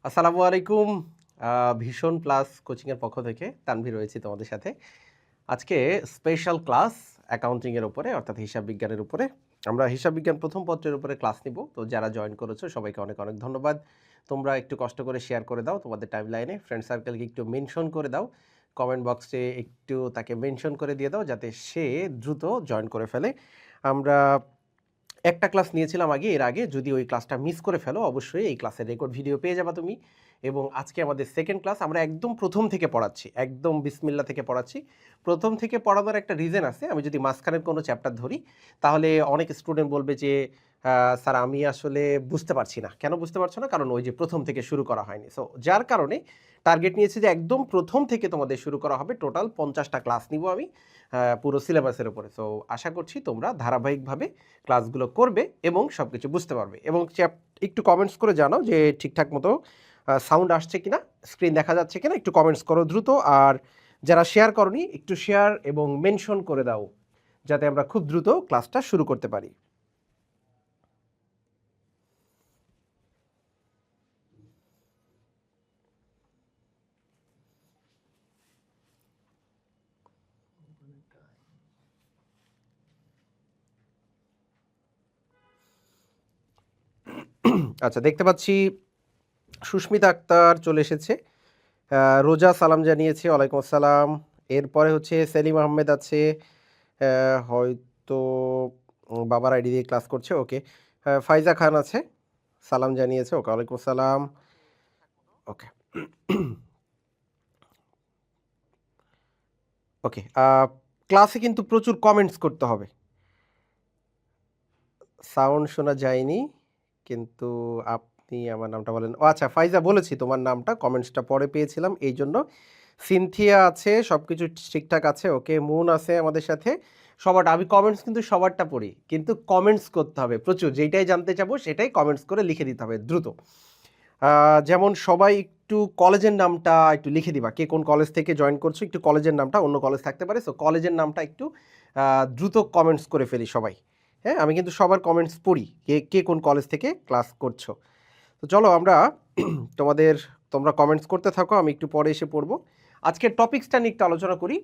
আসসালামু আলাইকুম। ভীষণ প্লাস কোচিংয়ের পক্ষ থেকে তানভীর রয়েছি তোমাদের সাথে। আজকে স্পেশাল ক্লাস অ্যাকাউন্টিংয়ের উপরে অর্থাৎ হিসাব বিজ্ঞানের উপরে। আমরা হিসাব বিজ্ঞান প্রথম পত্রের উপরে ক্লাস নিব। তো যারা জয়েন করেছো সবাইকে অনেক অনেক ধন্যবাদ। তোমরা একটু কষ্ট করে শেয়ার করে দাও তোমাদের টাইমলাইনে, ফ্রেন্ড সার্কেলকে একটু মেনশন করে দাও, কমেন্ট বক্সে একটু তাকে মেনশন করে দিয়ে দাও যাতে সে দ্রুত জয়েন করে ফেলে। আমরা একটা ক্লাস নিয়েছিলাম এর আগে, যদি ওই ক্লাসটা মিস করে ফেলো অবশ্যই এই ক্লাসের রেকর্ড ভিডিও পেয়ে যাবা তুমি। এবং আজকে আমাদের সেকেন্ড ক্লাস, আমরা একদম প্রথম থেকে পড়াচ্ছি, একদম বিসমিল্লা থেকে পড়াচ্ছি। প্রথম থেকে পড়ানোর একটা রিজন আছে। আমি যদি মাঝখানের কোনো চ্যাপ্টার ধরি তাহলে অনেক স্টুডেন্ট বলবে যে স্যার আমি আসলে বুঝতে পারছি না। কেন বুঝতে পারছো না? কারণ ওই যে প্রথম থেকে শুরু করা হয়নি। সো যার কারণে টার্গেট নিয়েছি যে একদম প্রথম থেকে তোমাদের শুরু করা হবে। টোটাল 50টা ক্লাস নিব আমি পুরো সিলেবাসের উপরে। সো আশা করছি তোমরা ধারাবাহিকভাবে ক্লাসগুলো করবে এবং সব কিছু বুঝতে পারবে। এবং একটু কমেন্টস করে জানাও যে ঠিকঠাক মতো সাউন্ড আসছে কিনা, স্ক্রিন দেখা যাচ্ছে কিনা, একটু কমেন্টস করো দ্রুত। আর যারা শেয়ার করনি একটু শেয়ার এবং মেনশন করে দাও যাতে আমরা খুব দ্রুত ক্লাসটা শুরু করতে পারি। আচ্ছা, দেখতে পাচ্ছি সুস্মিতা আক্তার চলে এসেছে, রোজা সালাম জানিয়েছে, ওয়ালাইকুম আসসালাম। এরপরে হচ্ছে সেলিম আহমেদ আছে, হয়তো বাবার আইডি দিয়ে ক্লাস করছে, ওকে। ফাইজা খান আছে, সালাম জানিয়েছে, ওকে, ওয়ালাইকুম আসসালাম, ওকে। ওকে, ক্লাসে কিন্তু প্রচুর কমেন্টস করতে হবে। সাউন্ড শোনা যায়নি, কিন্তু আপনি আমার নামটা বলেন। ও আচ্ছা, ফাইজা বলেছি তোমার নামটা, কমেন্টসটা পরে পেয়েছিলাম এই জন্য। সিনথিয়া আছে, সব কিছু ঠিকঠাক আছে, ওকে। মুন আছে আমাদের সাথে। সবারটা আমি কমেন্টস কিন্তু সবারটা পড়ি, কিন্তু কমেন্টস করতে হবে প্রচুর। যেটাই জানতে চাবো সেটাই কমেন্টস করে লিখে দিতে হবে দ্রুত। যেমন সবাই একটু কলেজের নামটা একটু লিখে দিবা, কে কোন কলেজ থেকে জয়েন করছো, একটু কলেজের নামটা, অন্য কলেজ থাকতে পারে, সো কলেজের নামটা একটু দ্রুত কমেন্টস করে ফেলি সবাই। হ্যাঁ, আমি কিন্তু সবার কমেন্টস পড়ি, কে কে কোন কলেজ থেকে ক্লাস করছো। তো চলো আমরা তোমরা কমেন্টস করতে থাকো, আমি একটু পরে এসে পড়বো। আজকের টপিক্সটা নিয়ে একটু আলোচনা করি।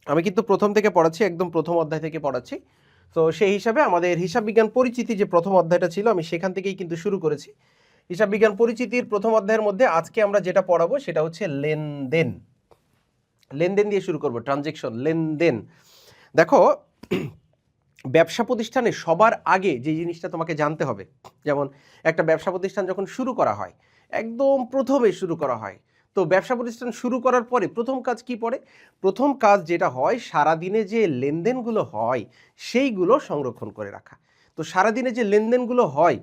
আমি কিন্তু প্রথম থেকে পড়াচ্ছি, একদম প্রথম অধ্যায় থেকে পড়াচ্ছি। তো সেই হিসাবে আমাদের হিসাব বিজ্ঞান পরিচিতি যে প্রথম অধ্যায়টা ছিল, আমি সেখান থেকেই কিন্তু শুরু করেছি। হিসাব বিজ্ঞান পরিচিতির প্রথম অধ্যায়ের মধ্যে আজকে আমরা যেটা পড়াবো সেটা হচ্ছে লেনদেন। লেনদেন দিয়ে শুরু করব, ট্রানজেকশন, লেনদেন। দেখো, ব্যবসা প্রতিষ্ঠানে সবার আগে যে জিনিসটা তোমাকে জানতে হবে, যেমন একটা ব্যবসা প্রতিষ্ঠান যখন শুরু করা হয়, একদম প্রথমে শুরু করা হয়, তো ব্যবসা প্রতিষ্ঠান শুরু করার পরে প্রথম কাজ কি পড়ে? প্রথম কাজ যেটা হয়, সারাদিনে যে লেনদেনগুলো হয় সেইগুলো সংরক্ষণ করে রাখা। তো সারাদিনে যে লেনদেনগুলো হয়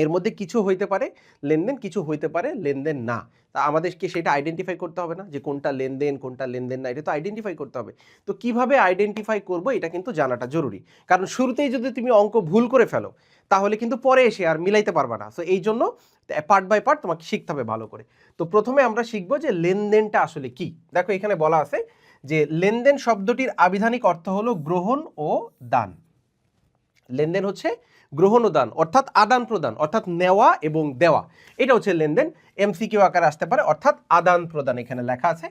এর মধ্যে কিছু হইতে পারে লেনদেন, কিছু হইতে পারে লেনদেন না। তা আমাদেরকে সেটা আইডেন্টিফাই করতে হবে না, যে কোনটা লেনদেন কোনটা লেনদেন না, এটা তো আইডেন্টিফাই করতে হবে। তো কিভাবে আইডেন্টিফাই করব এটা কিন্তু জানাটা জরুরি, কারণ শুরুতেই যদি তুমি অঙ্ক ভুল করে ফেলো তাহলে কিন্তু পরে এসে আর মিলাইতে পারবা না। সো এই জন্য পার্ট বাই পার্ট তোমাকে শিখতে হবে ভালো করে। তো প্রথমে আমরা শিখবো যে লেনদেনটা আসলে কি। দেখো, এখানে বলা আছে যে লেনদেন শব্দটির আবিধানিক অর্থ হলো গ্রহণ ও দান। লেনদেন হচ্ছে গ্রহণ ও দান, অর্থাৎ আদান প্রদান, অর্থাৎ নেওয়া এবং দেওয়া, এটা হচ্ছে লেনদেন। এমসিকিউ আকারে আসতে পারে, অর্থাৎ আদান প্রদান এখানে লেখা আছে।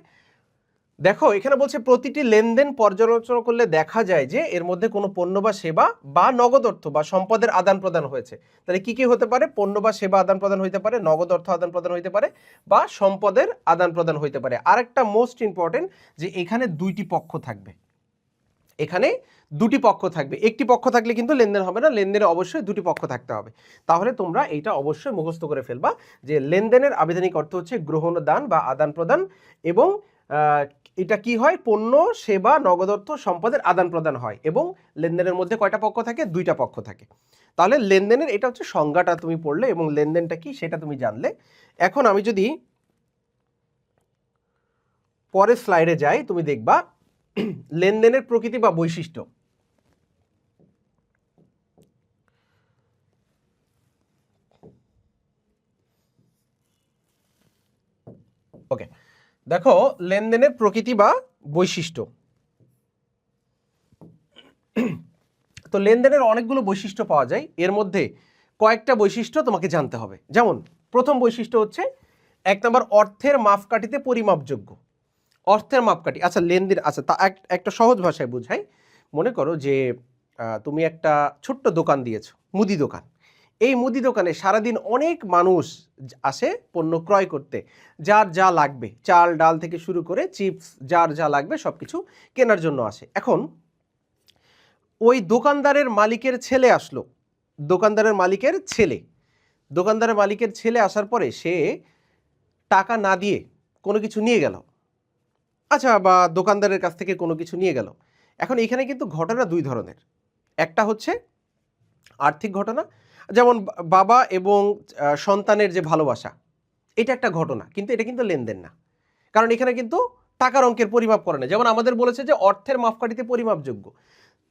দেখো, এখানে বলছে প্রতিটি লেনদেন পর্যালোচনা করলে দেখা যায় যে এর মধ্যে কোনো পণ্য বা সেবা বা নগদ অর্থ বা সম্পদের আদান প্রদান হয়েছে। তাহলে কি কি হতে পারে? পণ্য বা সেবা আদান প্রদান হইতে পারে, নগদ অর্থ আদান প্রদান হইতে পারে, বা সম্পদের আদান প্রদান হইতে পারে। আরেকটা মোস্ট ইম্পর্টেন্ট, যে এখানে দুইটি পক্ষ থাকবে। এখানে দুটি পক্ষ থাকবে, একটি পক্ষ থাকলে কিন্তু লেনদেন হবে না, লেনদেনে অবশ্যই দুটি পক্ষ থাকতে হবে। তাহলে তোমরা এইটা অবশ্যই মুখস্থ করে ফেলবা যে লেনদেনের আবিধানিক অর্থ হচ্ছে গ্রহণ দান বা আদান প্রদান, এবং এটা কি হয়? পণ্য সেবা নগদ অর্থ সম্পদের আদান প্রদান হয়, এবং লেনদেনের মধ্যে কয়টা পক্ষ থাকে? দুইটা পক্ষ থাকে। তাহলে লেনদেনের এটা হচ্ছে সংজ্ঞাটা তুমি পড়লে এবং লেনদেনটা কি সেটা তুমি জানলে। এখন আমি যদি পরের স্লাইডে যাই, তুমি দেখবা লেনদেনের প্রকৃতি বা বৈশিষ্ট্য। ওকে, দেখো লেনদেনের প্রকৃতি বা বৈশিষ্ট্য। তো লেনদেনের অনেকগুলো বৈশিষ্ট্য পাওয়া যায়, এর মধ্যে কয়েকটা বৈশিষ্ট্য তোমাকে জানতে হবে। যেমন প্রথম বৈশিষ্ট্য হচ্ছে 1 নম্বর অর্থের মাপকাঠিতে পরিমাপযোগ্য। অর্থের মাপকাঠি, আচ্ছা লেনদেন, আচ্ছা তা একটা সহজ ভাষায় বোঝাই। মনে করো যে তুমি একটা ছোট্ট দোকান দিয়েছো, মুদি দোকান। এই মুদি দোকানে সারাদিন অনেক মানুষ আসে পণ্য ক্রয় করতে, যার যা লাগবে, চাল ডাল থেকে শুরু করে চিপস, যার যা লাগবে সব কিছু কেনার জন্য আসে। এখন ওই দোকানদারের মালিকের ছেলে আসলো, দোকানদারের মালিকের ছেলে আসার পরে সে টাকা না দিয়ে কোনো কিছু নিয়ে গেল, আচ্ছা, বা দোকানদারের কাছ থেকে কোনো কিছু নিয়ে গেল। এখন এখানে কিন্তু ঘটনা দুই ধরনের। একটা হচ্ছে আর্থিক ঘটনা, যেমন বাবা এবং সন্তানের যে ভালোবাসা, এটা একটা ঘটনা, কিন্তু এটা কিন্তু লেনদেন না, কারণ এখানে কিন্তু টাকার অঙ্কের পরিমাপ করে না। যেমন আমাদের বলেছে যে অর্থের মাপকাঠিতে পরিমাপযোগ্য,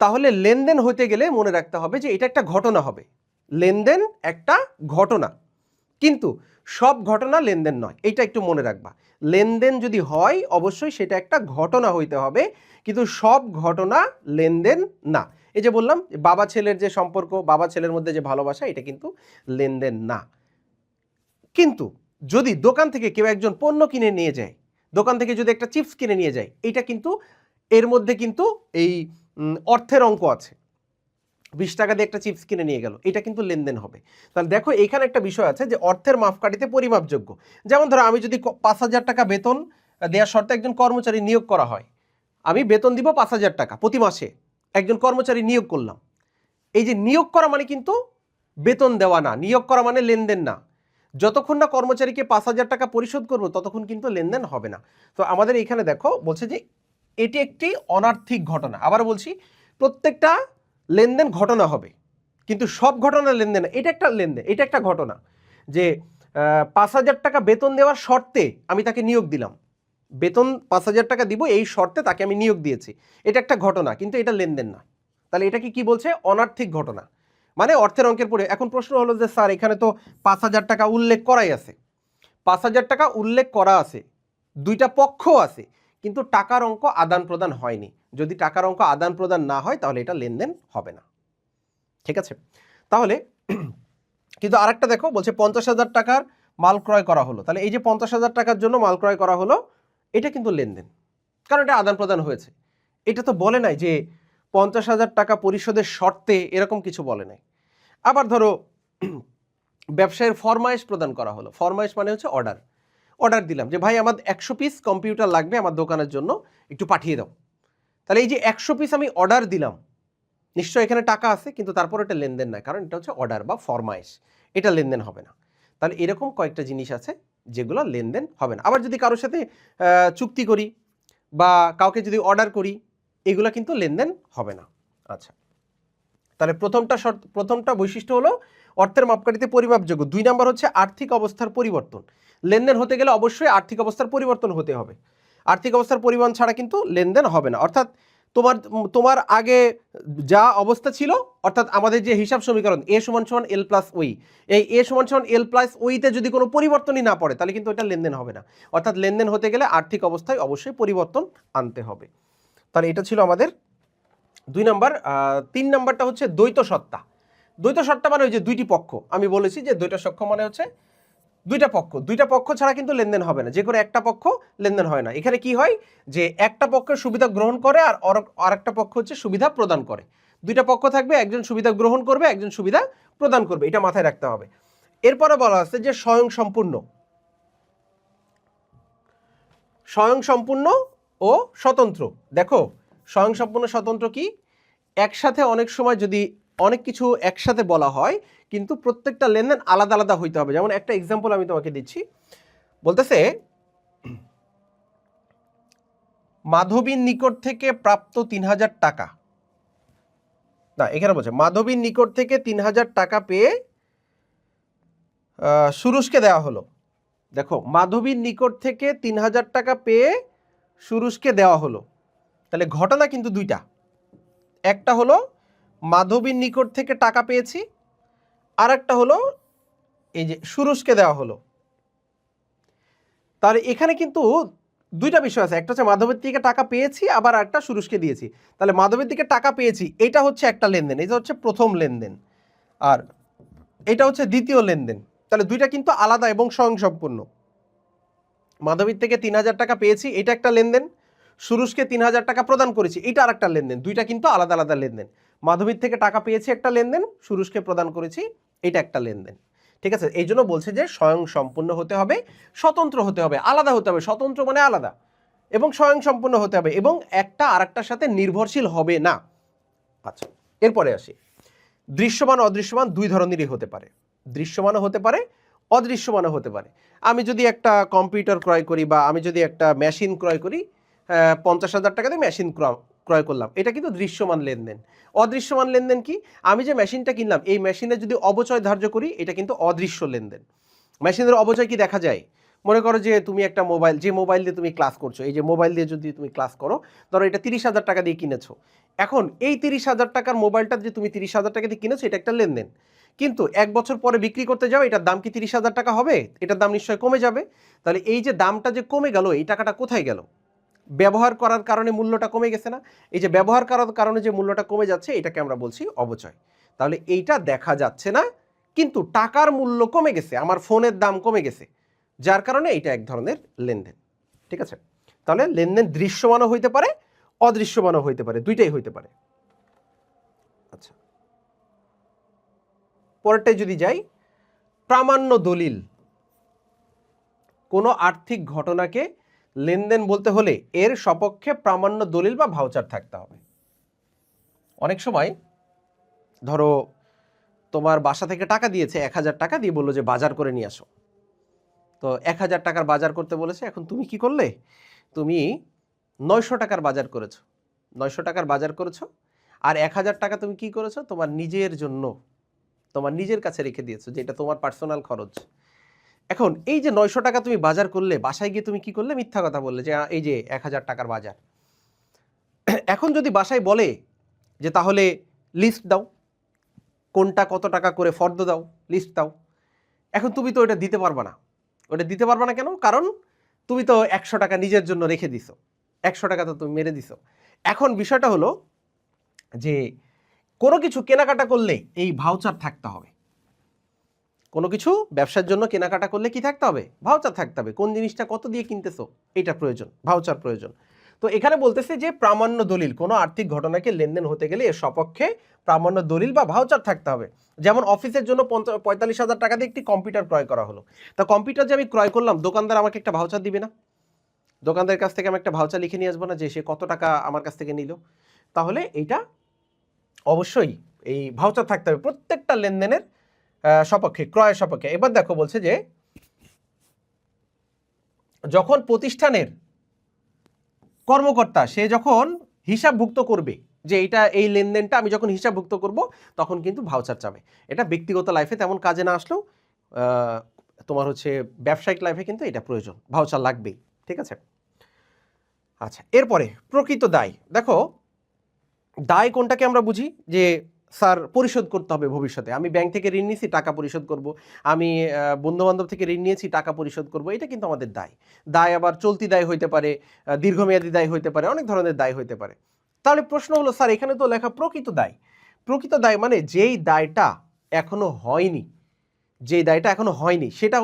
তাহলে লেনদেন হতে গেলে মনে রাখতে হবে যে এটা একটা ঘটনা হবে। লেনদেন একটা ঘটনা, কিন্তু সব ঘটনা লেনদেন নয়, এটা একটু মনে রাখবা। লেনদেন যদি হয় অবশ্যই সেটা একটা ঘটনা হইতে হবে, কিন্তু সব ঘটনা লেনদেন না। এই যে বললাম বাবা ছেলের যে সম্পর্ক, বাবা ছেলের মধ্যে যে ভালোবাসা, এটা কিন্তু লেনদেন না। কিন্তু যদি দোকান থেকে কেউ একজন পণ্য কিনে নিয়ে যায়, দোকান থেকে যদি একটা চিপস কিনে নিয়ে যায়, এটা কিন্তু এর মধ্যে কিন্তু এই অর্থের অঙ্ক আছে। 20 টাকা দিয়ে একটা চিপস কিনে নিয়ে গেল, এটা কিন্তু লেনদেন হবে। তাহলে দেখো এখানে একটা বিষয় আছে যে অর্থের মাপকাঠিতে পরিমাপযোগ্য। যেমন ধরো আমি যদি 5,000 টাকা বেতন দেওয়ার শর্তে একজন কর্মচারী নিয়োগ করা হয়, আমি বেতন দিব 5,000 টাকা প্রতি মাসে, একজন কর্মচারী নিয়োগ করলাম। এই যে নিয়োগ করা মানে কিন্তু বেতন দেওয়া না, নিয়োগ করা মানে লেনদেন না। যতক্ষণ না কর্মচারীকে 5,000 টাকা পরিশোধ করবো ততক্ষণ কিন্তু লেনদেন হবে না। তো আমাদের এখানে দেখো বলছে যে এটি একটি অনার্থিক ঘটনা। আবার বলছি, প্রত্যেকটা লেনদেন ঘটনা হবে, কিন্তু সব ঘটনা লেনদেন না। এটা একটা লেনদেন, এটা একটা ঘটনা যে 5,000 টাকা বেতন দেওয়ার শর্তে আমি তাকে নিয়োগ দিলাম, বেতন 5,000 টাকা দিব এই শর্তে তাকে আমি নিয়োগ দিয়েছি, এটা একটা ঘটনা, কিন্তু এটা লেনদেন না। তাহলে এটাকে কি বলছে? অনার্থিক ঘটনা, মানে অর্থের অঙ্কের পরে। এখন প্রশ্ন হলো যে স্যার এখানে তো 5,000 টাকা উল্লেখ করাই আছে, 5,000 টাকা উল্লেখ করা আছে, দুইটা পক্ষ আছে, কিন্তু টাকার অঙ্ক আদান প্রদান হয়নি। যদি টাকার অঙ্ক আদান প্রদান না হয় তাহলে এটা লেনদেন হবে না। ঠিক আছে? তাহলে কিন্তু আরেকটা দেখো বলছে 50,000 টাকার মাল ক্রয় করা হলো। তাহলে এই যে 50,000 টাকার জন্য মাল ক্রয় করা হলো, এটা কিন্তু লেনদেন, কারণ এটা আদান প্রদান হয়েছে। এটা তো বলে নাই যে 50,000 টাকা পরিশোধের শর্তে, এরকম কিছু বলে নাই। আবার ধরো ব্যবসায়ের ফরমাইশ প্রদান করা হলো। ফরমাইশ মানে হচ্ছে অর্ডার দিলাম যে ভাই আমার 100 পিস কম্পিউটার লাগবে আমার দোকানের জন্য, একটু পাঠিয়ে দাও। তাহলে এই যে 100 পিস আমি অর্ডার দিলাম, নিশ্চয় এখানে টাকা আছে, কিন্তু তারপর এটা লেনদেন না, কারণ এটা হচ্ছে অর্ডার বা ফরমাইশ, এটা লেনদেন হবে না। তাহলে এরকম কয়েকটা জিনিস আছে যেগুলো লেনদেন হবে না। আবার যদি কারোর সাথে চুক্তি করি বা কাউকে যদি অর্ডার করি, এগুলো কিন্তু লেনদেন হবে না। আচ্ছা, তাহলে প্রথমটা বৈশিষ্ট্য হলো অর্থের মাপকাঠিতে পরিমাপযোগ্য। 2 নম্বর হচ্ছে আর্থিক অবস্থার পরিবর্তন। লেনদেন হতে গেলে অবশ্যই আর্থিক অবস্থার পরিবর্তন হতে হবে। আর্থিক অবস্থার পরিবর্তন ছাড়া কিন্তু লেনদেন হবে না। অর্থাৎ তোমার আগে যা অবস্থা ছিল, অর্থাৎ আমাদের যে হিসাব সমীকরণ a = l + ওই, এই a = l + ওইতে যদি কোনো পরিবর্তনই না পড়ে তাহলে কিন্তু এটা লেনদেন হবে না। অর্থাৎ লেনদেন হতে গেলে আর্থিক অবস্থায় অবশ্যই পরিবর্তন আনতে হবে। তাহলে এটা ছিল আমাদের 2 নম্বর। 3 নম্বরটা হচ্ছে দ্বৈত সত্তা। দ্বৈত সত্তা মানে ওই যে দুইটি পক্ষ, আমি বলেছি যে দ্বৈত সত্তা মানে হচ্ছে দুইটা পক্ষ ছাড়া কিন্তু লেনদেন হবে না। যে কোনো একটা পক্ষ লেনদেন হয় না। এখানে কি হয় যে একটা পক্ষের সুবিধা গ্রহণ করে আর একটা পক্ষ হচ্ছে সুবিধা প্রদান করে। দুইটা পক্ষ থাকবে, একজন সুবিধা গ্রহণ করবে, একজন সুবিধা প্রদান করবে, এটা মাথায় রাখতে হবে। এরপরে বলা আছে যে স্বয়ংসম্পূর্ণ ও স্বতন্ত্র। দেখো স্বয়ংসম্পূর্ণ স্বতন্ত্র কি? একসাথে অনেক সময় যদি অনেক কিছু একসাথে বলা হয়, কিন্তু প্রত্যেকটা লেনদেন আলাদা আলাদা হইতে হবে। যেমন একটা এক্সাম্পল আমি তোমাকে দিচ্ছি, বলতেছে মাধবীর নিকট থেকে প্রাপ্ত 3,000 টাকা, না এখানে বলছে মাধবীর নিকট থেকে 3,000 টাকা পেয়ে সুরুষকে দেওয়া হলো। দেখো মাধবীর নিকট থেকে 3,000 টাকা পেয়ে সুরুষকে দেওয়া হলো। তাহলে ঘটনা কিন্তু দুইটা, একটা হলো মাধবীর নিকট থেকে টাকা পেয়েছি, আর একটা হলো এই যে সুরুষকে দেওয়া হলো। তাহলে এখানে কিন্তু দুইটা বিষয় আছে, একটা হচ্ছে মাধবীর থেকে টাকা পেয়েছি, আবার একটা সুরুষকে দিয়েছি। তাহলে মাধবীর থেকে টাকা পেয়েছি, এটা হচ্ছে একটা লেনদেন, এটা হচ্ছে প্রথম লেনদেন, আর এটা হচ্ছে দ্বিতীয় লেনদেন। তাহলে দুইটা কিন্তু আলাদা এবং স্বয়ংসম্পূর্ণ। মাধবীর থেকে ৩,০০০ টাকা পেয়েছি, এটা একটা লেনদেন। সুরুষকে ৩,০০০ টাকা প্রদান করেছি, এটা আর একটা লেনদেন। দুইটা কিন্তু আলাদা আলাদা লেনদেন। মাধবীর থেকে টাকা পেয়েছি একটা লেনদেন, সুরুষকে প্রদান করেছি এটা একটা লেনদেন। ঠিক আছে, এই জন্য বলছে যে স্বয়ংসম্পূর্ণ হতে হবে, স্বতন্ত্র হতে হবে, আলাদা হতে হবে। স্বতন্ত্র মানে আলাদা, এবং স্বয়ংসম্পূর্ণ হতে হবে, এবং একটা আরেকটার সাথে নির্ভরশীল হবে না। আচ্ছা, এরপরে আসি। দৃশ্যমান অদৃশ্যমান দুই ধরনেরই হতে পারে। দৃশ্যমানও হতে পারে, অদৃশ্যমানও হতে পারে। আমি যদি একটা কম্পিউটার ক্রয় করি বা আমি যদি একটা মেশিন ক্রয় করি, 50,000 টাকা দিয়ে মেশিন ক্রয় করলাম, এটা কিন্তু দৃশ্যমান লেনদেন। অদৃশ্যমান লেনদেন কি? আমি যে মেশিনটা কিনলাম এই মেশিনে যদি অবচয় ধার্য করি, এটা কিন্তু অদৃশ্য লেনদেন। মেশিনের অবচয় কি দেখা যায়? মনে করো যে তুমি একটা মোবাইল, যে মোবাইল দিয়ে তুমি ক্লাস করছো, এই যে মোবাইল দিয়ে যদি তুমি ক্লাস করো, ধরো এটা 30,000 টাকা দিয়ে কিনেছো। এখন এই 30,000 টাকার মোবাইলটা যে তুমি 30,000 টাকা দিয়ে কিনেছো, এটা একটা লেনদেন। কিন্তু 1 বছর পরে বিক্রি করতে যাও, এটার দাম কি 30,000 টাকা হবে? এটার দাম নিশ্চয়ই কমে যাবে। তাহলে এই যে দামটা যে কমে গেল, এই টাকাটা কোথায় গেল? ব্যবহার করার কারণে মূল্যটা কমে গেছে না? এই যে ব্যবহার করার কারণে যে মূল্যটা কমে যাচ্ছে, এটাকে আমরা বলছি অবচয়। তাহলে এইটা দেখা যাচ্ছে না, কিন্তু টাকার মূল্য কমে গেছে, আমার ফোনের দাম কমে গেছে, যার কারণে এটা এক ধরনের লেনদেন। ঠিক আছে, তাহলে লেনদেন দৃশ্যমানও হইতে পারে, অদৃশ্যমানও হইতে পারে, দুইটাই হইতে পারে। আচ্ছা, পরেরটায় যদি যাই, প্রামাণ্য দলিল। কোনো আর্থিক ঘটনাকে লেনদেন বলতে হলে এর সপক্ষে প্রামাণ্য দলিল বা ভাউচার থাকতে হবে। অনেক সময় ধরো তোমার বাসা থেকে টাকা দিয়েছে, 1,000 টাকা দিয়ে বললো যে বাজার করে নিয়ে আসো। তো 1,000 টাকার বাজার করতে বলেছে, এখন তুমি কি করলে? তুমি 900 টাকার বাজার করেছো। 900 টাকার বাজার করেছো, আর 1,000 টাকা তুমি কি করেছো? তোমার নিজের জন্য, তোমার নিজের কাছে রেখে দিয়েছো, যেটা তোমার পার্সোনাল খরচ। এখন এই যে 900 টাকা তুমি বাজার করলে, বাসায় গিয়ে তুমি কি করলে? মিথ্যা কথা বললে যে এই যে 1,000 টাকার বাজার। এখন যদি বাসায় বলে যে তাহলে লিস্ট দাও, কোনটা কত টাকা করে ফর্দ দাও, লিস্ট দাও। এখন তুমি তো ওটা দিতে পারবে না। ওটা দিতে পারবে না কেন? কারণ তুমি তো 100 টাকা নিজের জন্য রেখে দিছো, 100 টাকা তো তুমি মেরে দিছো। এখন বিষয়টা হলো যে কোনো কিছু কেনাকাটা করলে এই ভাউচার থাকতে হবে। কোনো কিছু ব্যবসার জন্য কেনাকাটা করলে কি থাকতে হবে? ভাউচার থাকতে হবে। কোন জিনিসটা কত দিয়ে কিনতেছো এটা প্রয়োজন, ভাউচার প্রয়োজন। তো এখানে বলতেছে যে প্রামাণ্য দলিল, কোনো আর্থিক ঘটনাকে লেনদেন হতে গেলে এর সপক্ষে প্রামাণ্য দলিল বা ভাউচার থাকতে হবে। যেমন অফিসের জন্য 45,000 টাকা দিয়ে একটি কম্পিউটার ক্রয় করা হলো। তা কম্পিউটার যে আমি ক্রয় করলাম, দোকানদার আমাকে একটা ভাউচার দিবে না? দোকানদারের কাছ থেকে আমি একটা ভাউচার লিখে নিয়ে আসবো না যে সে কত টাকা আমার কাছ থেকে নিল? তাহলে এইটা অবশ্যই এই ভাউচার থাকতে হবে প্রত্যেকটা লেনদেনের সপক্ষে, ক্রয়ের সপক্ষে। এবার দেখো বলছে যে যখন প্রতিষ্ঠানের কর্মকর্তা সে যখন হিসাবভুক্ত করবে যে এটা এই লেনদেনটা আমি যখন হিসাবভুক্ত করব, তখন কিন্তু ভাউচার চাবে। এটা ব্যক্তিগত লাইফে তেমন কাজে না আসলেও তোমার হচ্ছে ব্যবসায়িক লাইফে কিন্তু এটা প্রয়োজন, ভাউচার লাগবেই। ঠিক আছে, আচ্ছা এরপরে প্রকৃত দায়। দেখো দায় কোনটাকে আমরা বুঝি যে স্যার পরিশোধ করতে হবে ভবিষ্যতে। আমি ব্যাংক থেকে ঋণ নিয়েছি, টাকা পরিশোধ করব। আমি বন্ধুবান্ধব থেকে ঋণ নিয়েছি, টাকা পরিশোধ করব। এটা কিন্তু আমাদের দায়। দায় আবার চলতি দায় হইতে পারে, দীর্ঘমেয়াদী দায় হইতে পারে, অনেক ধরনের দায় হইতে পারে। তাহলে প্রশ্ন হলো স্যার এখানে তো লেখা প্রকৃত দায়। প্রকৃত দায় মানে যেই দায়টা এখনো হয়নি, যেই দায়টা এখনো হয়নি সেটা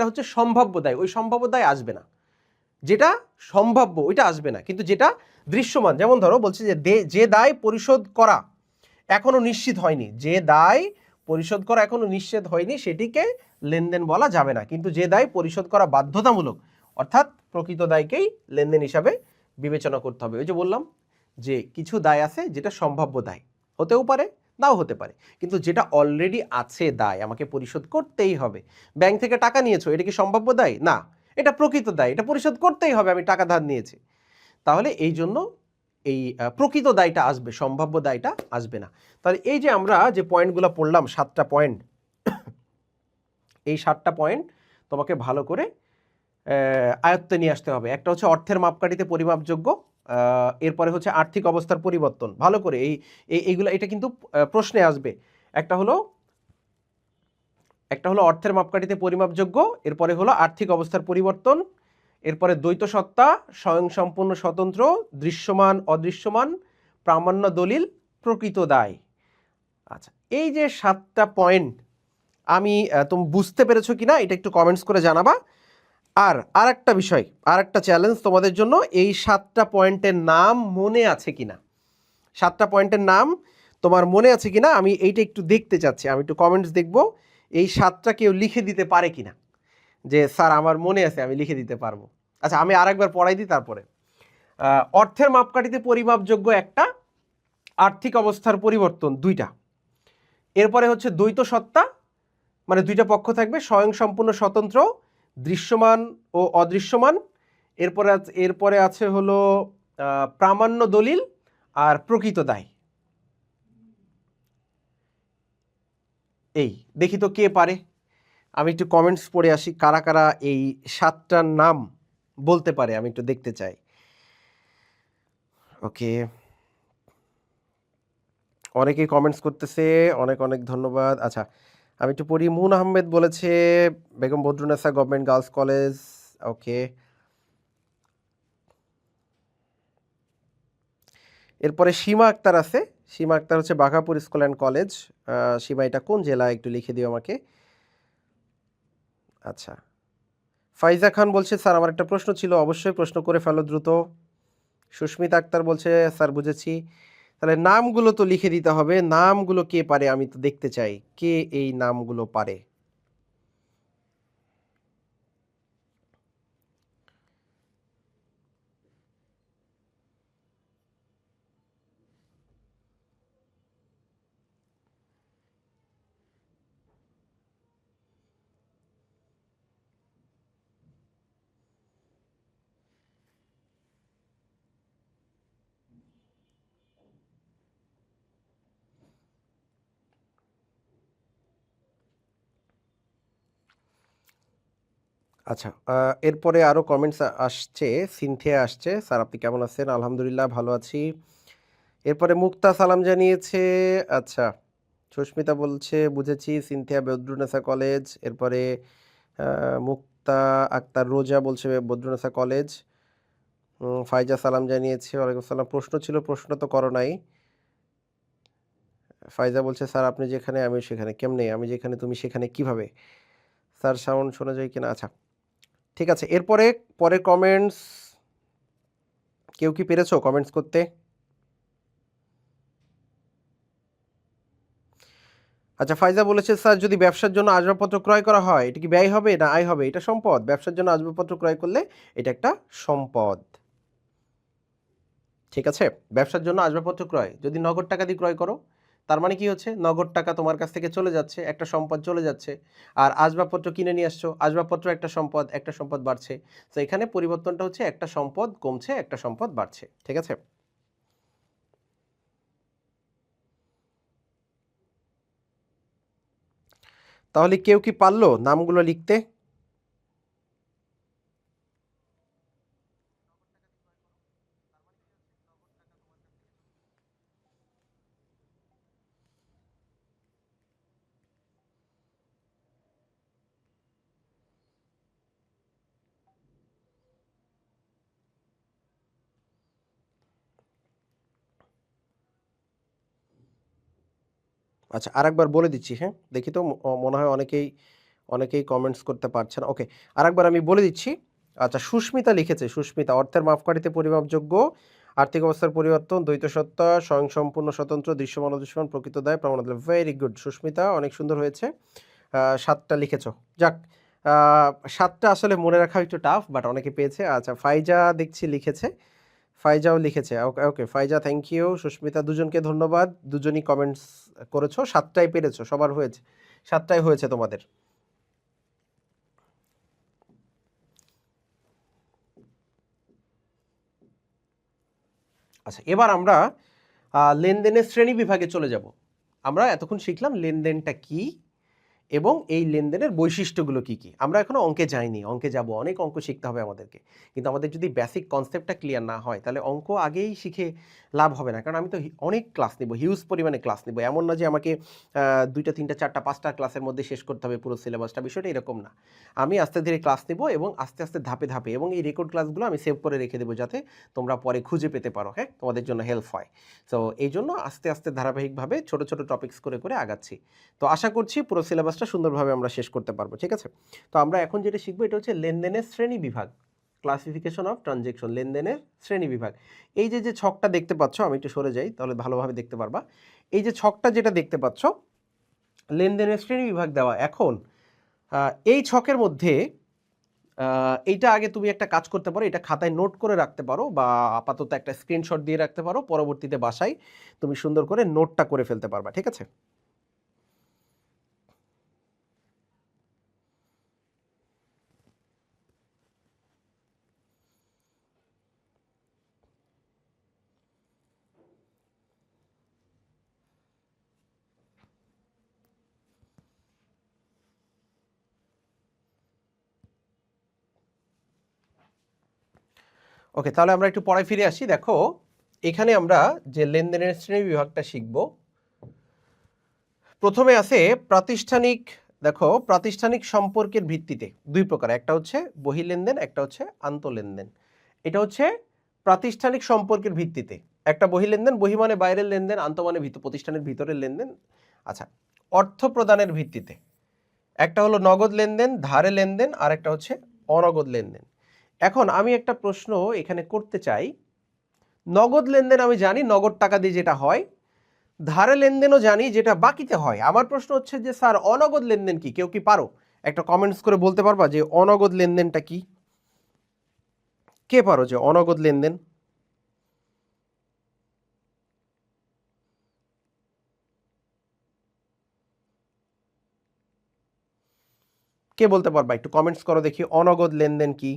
হচ্ছে সম্ভাব্য দায়। ওই সম্ভাব্য দায় আসবে না। যেটা সম্ভাব্য ওইটা আসবে না, কিন্তু যেটা দৃশ্যমান, যেমন ধরো বলছে যে দায় পরিশোধ করা এখনো নিশ্চিত হয়নি, যে দায় পরিশোধ করা এখনো নিশ্চিত হয়নি সেটিকে লেনদেন বলা যাবে না। কিন্তু যে দায় পরিশোধ করা বাধ্যতামূলক, অর্থাৎ প্রকৃত দায়কেই লেনদেন হিসাবে বিবেচনা করতে হবে। ওই যে বললাম যে কিছু দায় আছে যেটা সম্ভাব্য দায়, হতেও পারে নাও হতে পারে, কিন্তু যেটা অলরেডি আছে দায় আমাকে পরিশোধ করতেই হবে। ব্যাংক থেকে টাকা নিয়েছো, এটা কি সম্ভাব্য দায়? না, এটা প্রকৃত দায়, এটা পরিশোধ করতেই হবে, আমি টাকা ধার নিয়েছি। তাহলে এই জন্য এই প্রকৃত দায়টা আসবে, সম্ভাব্য দায়টা আসবে না। তাহলে এই যে আমরা যে পয়েন্টগুলো পড়লাম, 7টা পয়েন্ট, এই 7টা পয়েন্ট তোমাকে ভালো করে আয়ত্তে নিয়ে আসতে হবে। একটা হচ্ছে অর্থের মাপকাঠিতে পরিমাপযোগ্য, এরপরে হচ্ছে আর্থিক অবস্থার পরিবর্তন। ভালো করে এইগুলো, এটা কিন্তু প্রশ্নে আসবে। একটা হলো অর্থের মাপকাঠিতে পরিমাপযোগ্য, এরপরে হলো আর্থিক অবস্থার পরিবর্তন, এরপরে দ্বৈত সত্তা, স্বয়ংসম্পূর্ণ স্বতন্ত্র, দৃশ্যমান অদৃশ্যমান, প্রামাণ্য দলিল, প্রকৃত দায়। আচ্ছা এই যে 7টা পয়েন্ট, আমি তুমি বুঝতে পেরেছো কিনা এটা একটু কমেন্টস করে জানাবা। আর একটা বিষয়, আর একটা চ্যালেঞ্জ তোমাদের জন্য, এই 7টা পয়েন্টের নাম মনে আছে কিনা, 7টা পয়েন্টের নাম তোমার মনে আছে কিনা আমি এইটা একটু দেখতে চাচ্ছি। আমি একটু কমেন্টস দেখব এই 7টা কেউ লিখে দিতে পারে কিনা, যে স্যার আমার মনে আছে, আমি লিখে দিতে পারবো। আচ্ছা আমি আরেকবার পড়াই দিই। তারপরে অর্থের মাপকাঠিতে পরিমাপযোগ্য একটা, আর্থিক অবস্থার পরিবর্তন 2টা, এরপরে হচ্ছে দ্বৈত সত্তা, মানে 2টা পক্ষ থাকবে, স্বয়ংসম্পূর্ণ স্বতন্ত্র, দৃশ্যমান ও অদৃশ্যমান, এরপরে আছে হলো প্রামাণ্য দলিল আর প্রকৃত দায়। এই দেখি তো কে পারে। আমি একটু কমেন্টস পড়ে আসি, কারা কারা এই 7টার নাম বলতে পারে, আমি একটু দেখতে চাই। ওকে, অনেকেই কমেন্টস করতেছে, অনেক অনেক ধন্যবাদ। আচ্ছা আমি একটু পড়ি। মুন আহমেদ বলেছে Begum Badrunnesa government girls college. Okay, এরপরে সীমা আক্তার আছে। সীমা আক্তার হচ্ছে Baghapur school and college. Sima এটা কোন জেলা একটু লিখে দিও আমাকে। আচ্ছা, ফাইজা খান বলছে স্যার আমার একটা প্রশ্ন ছিল, অবশ্যই প্রশ্ন করে ফেলো দ্রুত। সুস্মিতা আক্তার বলছে স্যার বুঝেছি। তাহলে নামগুলো তো লিখে দিতে হবে, নামগুলো কে পারে আমি তো দেখতে চাই, কে এই নামগুলো পারে। আচ্ছা এরপরে আরও কমেন্টস আসছে। সিনথিয়া আসছে, স্যার আপনি কেমন আছেন? আলহামদুলিল্লাহ ভালো আছি। এরপরে মুক্তা সালাম জানিয়েছে। আচ্ছা, সুস্মিতা বলছে বুঝেছি, সিনথিয়া বদরুন্নেসা কলেজ। এরপরে মুক্তা আক্তার রোজা বলছে বদরুন্নেসা কলেজ। ফাইজা সালাম জানিয়েছে, ওয়ালাইকুম সালাম। প্রশ্ন ছিল, প্রশ্ন তো করো নাই। ফাইজা বলছে স্যার আপনি যেখানে আমি সেখানে, কেমনে আমি যেখানে তুমি সেখানে কিভাবে? স্যার সাউন্ড শোনা যায় কিনা? আচ্ছা ঠিক আছে, এরপরে পরে কমেন্টস কেউ কি পেরেছো কমেন্টস করতে? আচ্ছা ফাইজা বলেছে স্যার যদি ব্যবসার জন্য আসবাবপত্র ক্রয় করা হয় এটা কি ব্যয় হবে না আয় হবে? এটা সম্পদ। ব্যবসার জন্য আসবাবপত্র ক্রয় করলে এটা একটা সম্পদ। ঠিক আছে, ব্যবসার জন্য আসবাবপত্র ক্রয় যদি নগদ টাকা দিয়ে ক্রয় করো, তার মানে কি হচ্ছে, নগদ টাকা তোমার কাছ থেকে চলে যাচ্ছে, একটা সম্পদ চলে যাচ্ছে। আর আসবাবপত্র কিনে নিয়ে আসছো, আসবাবপত্র একটা সম্পদ, একটা সম্পদ বাড়ছে। তো এখানে পরিবর্তনটা হচ্ছে একটা সম্পদ কমছে, একটা সম্পদ বাড়ছে। ঠিক আছে, তাহলে কেউ কি পারলো নামগুলো লিখতে? আচ্ছা আরেকবার বলে দিচ্ছি, হ্যাঁ দেখি তো, মনে হয় অনেকেই অনেকেই কমেন্টস করতে পারছে না। ওকে, আরেকবার আমি বলে দিচ্ছি। আচ্ছা সুস্মিতা লিখেছে, সুস্মিতা অর্থের মাপকাঠিতে পরিমাপযোগ্য, আর্থিক অবস্থার পরিবর্তন, দ্বৈত সত্তা, স্বয়ংসম্পূর্ণ স্বতন্ত্র, দৃশ্যমান অদৃশ্যমান, প্রকৃত দায়, প্রমাণ। ভেরি গুড সুস্মিতা, অনেক সুন্দর হয়েছে। 7টা লিখেছো, যাক। 7টা আসলে মনে রাখা একটু টাফ, বাট অনেকে পেয়েছে। আচ্ছা ফাইজা দেখছি লিখেছে, ফাইজাও লিখেছে। ওকে ওকে ফাইজা থ্যাংক ইউ। সুস্মিতা, দুজনকে ধন্যবাদ, দুজনই কমেন্টস করেছো, 7টাই পেরেছো, সবার হয়েছে, 7টাই হয়েছে তোমাদের। আচ্ছা এবার আমরা লেনদেনের শ্রেণী বিভাগে চলে যাব। আমরা এতক্ষণ শিখলাম লেনদেনটা কি এবং এই লেনদেনের বৈশিষ্ট্যগুলো কি কি। আমরা এখনো অঙ্কে যাইনি, অঙ্কে যাব, অনেক অঙ্ক শিখতে হবে আমাদেরকে। কিন্তু আমাদের যদি বেসিক কনসেপ্টটা ক্লিয়ার না হয় তাহলে অঙ্ক আগেই শিখে লাভ হবে না, কারণ আমি তো অনেক ক্লাস নিব, হিউজ পরিমাণে ক্লাস নিব। এমন না যে আমাকে 2টা 3টা 4টা 5টা ক্লাসের মধ্যে শেষ করতে হবে পুরো সিলেবাসটা, বিষয়টা এরকম না। আমি আস্তে ধীরে ক্লাস নিব এবং আস্তে আস্তে ধাপে ধাপে, এবং এই রেকর্ড ক্লাসগুলো আমি সেভ করে রেখে দেবো যাতে তোমরা পরে খুঁজে পেতে পারো, হ্যাঁ, তোমাদের জন্য হেল্প হয়। তো এই জন্য আস্তে আস্তে ধারাবাহিকভাবে ছোট ছোট টপিকস করে করে আগাচ্ছি। তো আশা করছি পুরো সিলেবাসটা সুন্দরভাবে আমরা শেষ করতে পারবো, ঠিক আছে? তো আমরা এখন যেটা শিখবো এটা হচ্ছে লেনদেনের শ্রেণী বিভাগ, ক্লাসিফিকেশন অফ ট্রানজেকশন, লেনদেনের শ্রেণী বিভাগ। এই যে ছকটা দেখতে পাচ্ছ, আমি একটু সরে যাই তাহলে ভালোভাবে দেখতে পারবা। এই যে ছকটা যেটা দেখতে পাচ্ছ, লেনদেনের শ্রেণী বিভাগ দেওয়া। এখন এই ছকের মধ্যে এইটা আগে তুমি একটা কাজ করতে পারো, এটা খাতায় নোট করে রাখতে পারো বা আপাতত একটা স্ক্রিনশট দিয়ে রাখতে পারো, পরবর্তীতে বাসায় তুমি সুন্দর করে নোটটা করে ফেলতে পারবা, ঠিক আছে? ওকে, তাহলে আমরা একটু পরে ফিরে আসি। দেখো এখানে আমরা যে লেনদেনের শ্রেণী বিভাগটা শিখব, প্রথমে আছে প্রাতিষ্ঠানিক। দেখো প্রাতিষ্ঠানিক সম্পর্কের ভিত্তিতে দুই প্রকার, একটা হচ্ছে বহি লেনদেন, একটা হচ্ছে আন্তঃলেনদেন। এটা হচ্ছে প্রাতিষ্ঠানিক সম্পর্কের ভিত্তিতে, একটা বহি লেনদেন, বহি মানে বাইরের লেনদেন, আন্ত মানে প্রতিষ্ঠানের ভিতরের লেনদেন। আচ্ছা, অর্থ প্রদানের ভিত্তিতে একটা হলো নগদ লেনদেন, ধারে লেনদেন, আর একটা হচ্ছে অনগদ লেনদেন। এখন আমি একটা প্রশ্ন এখানে করতে চাই। নগদ লেনদেন আমি জানি নগদ টাকা দিয়ে যেটা হয়, ধারে লেনদেনও জানি যেটা বাকিতে হয়। আমার প্রশ্ন হচ্ছে যে স্যার অনগদ লেনদেন কি? কেউ কি পারো একটা কমেন্টস করে বলতে পারবা যে অনগদ লেনদেনটা কি? কে পারো যে অনগদ লেনদেন? কে বলতে পারবা? একটু কমেন্টস করো দেখি, অনগদ লেনদেন কি?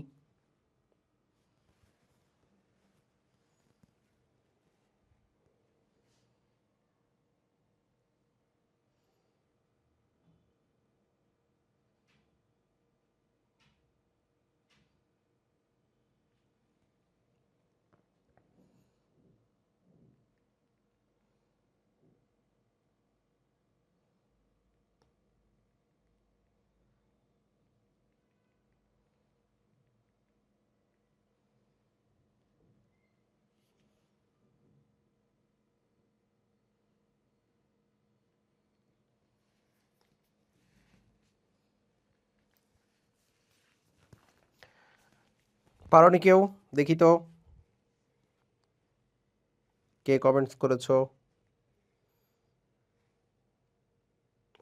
পারোনি কেউ? দেখি তো কে কমেন্টস করেছো।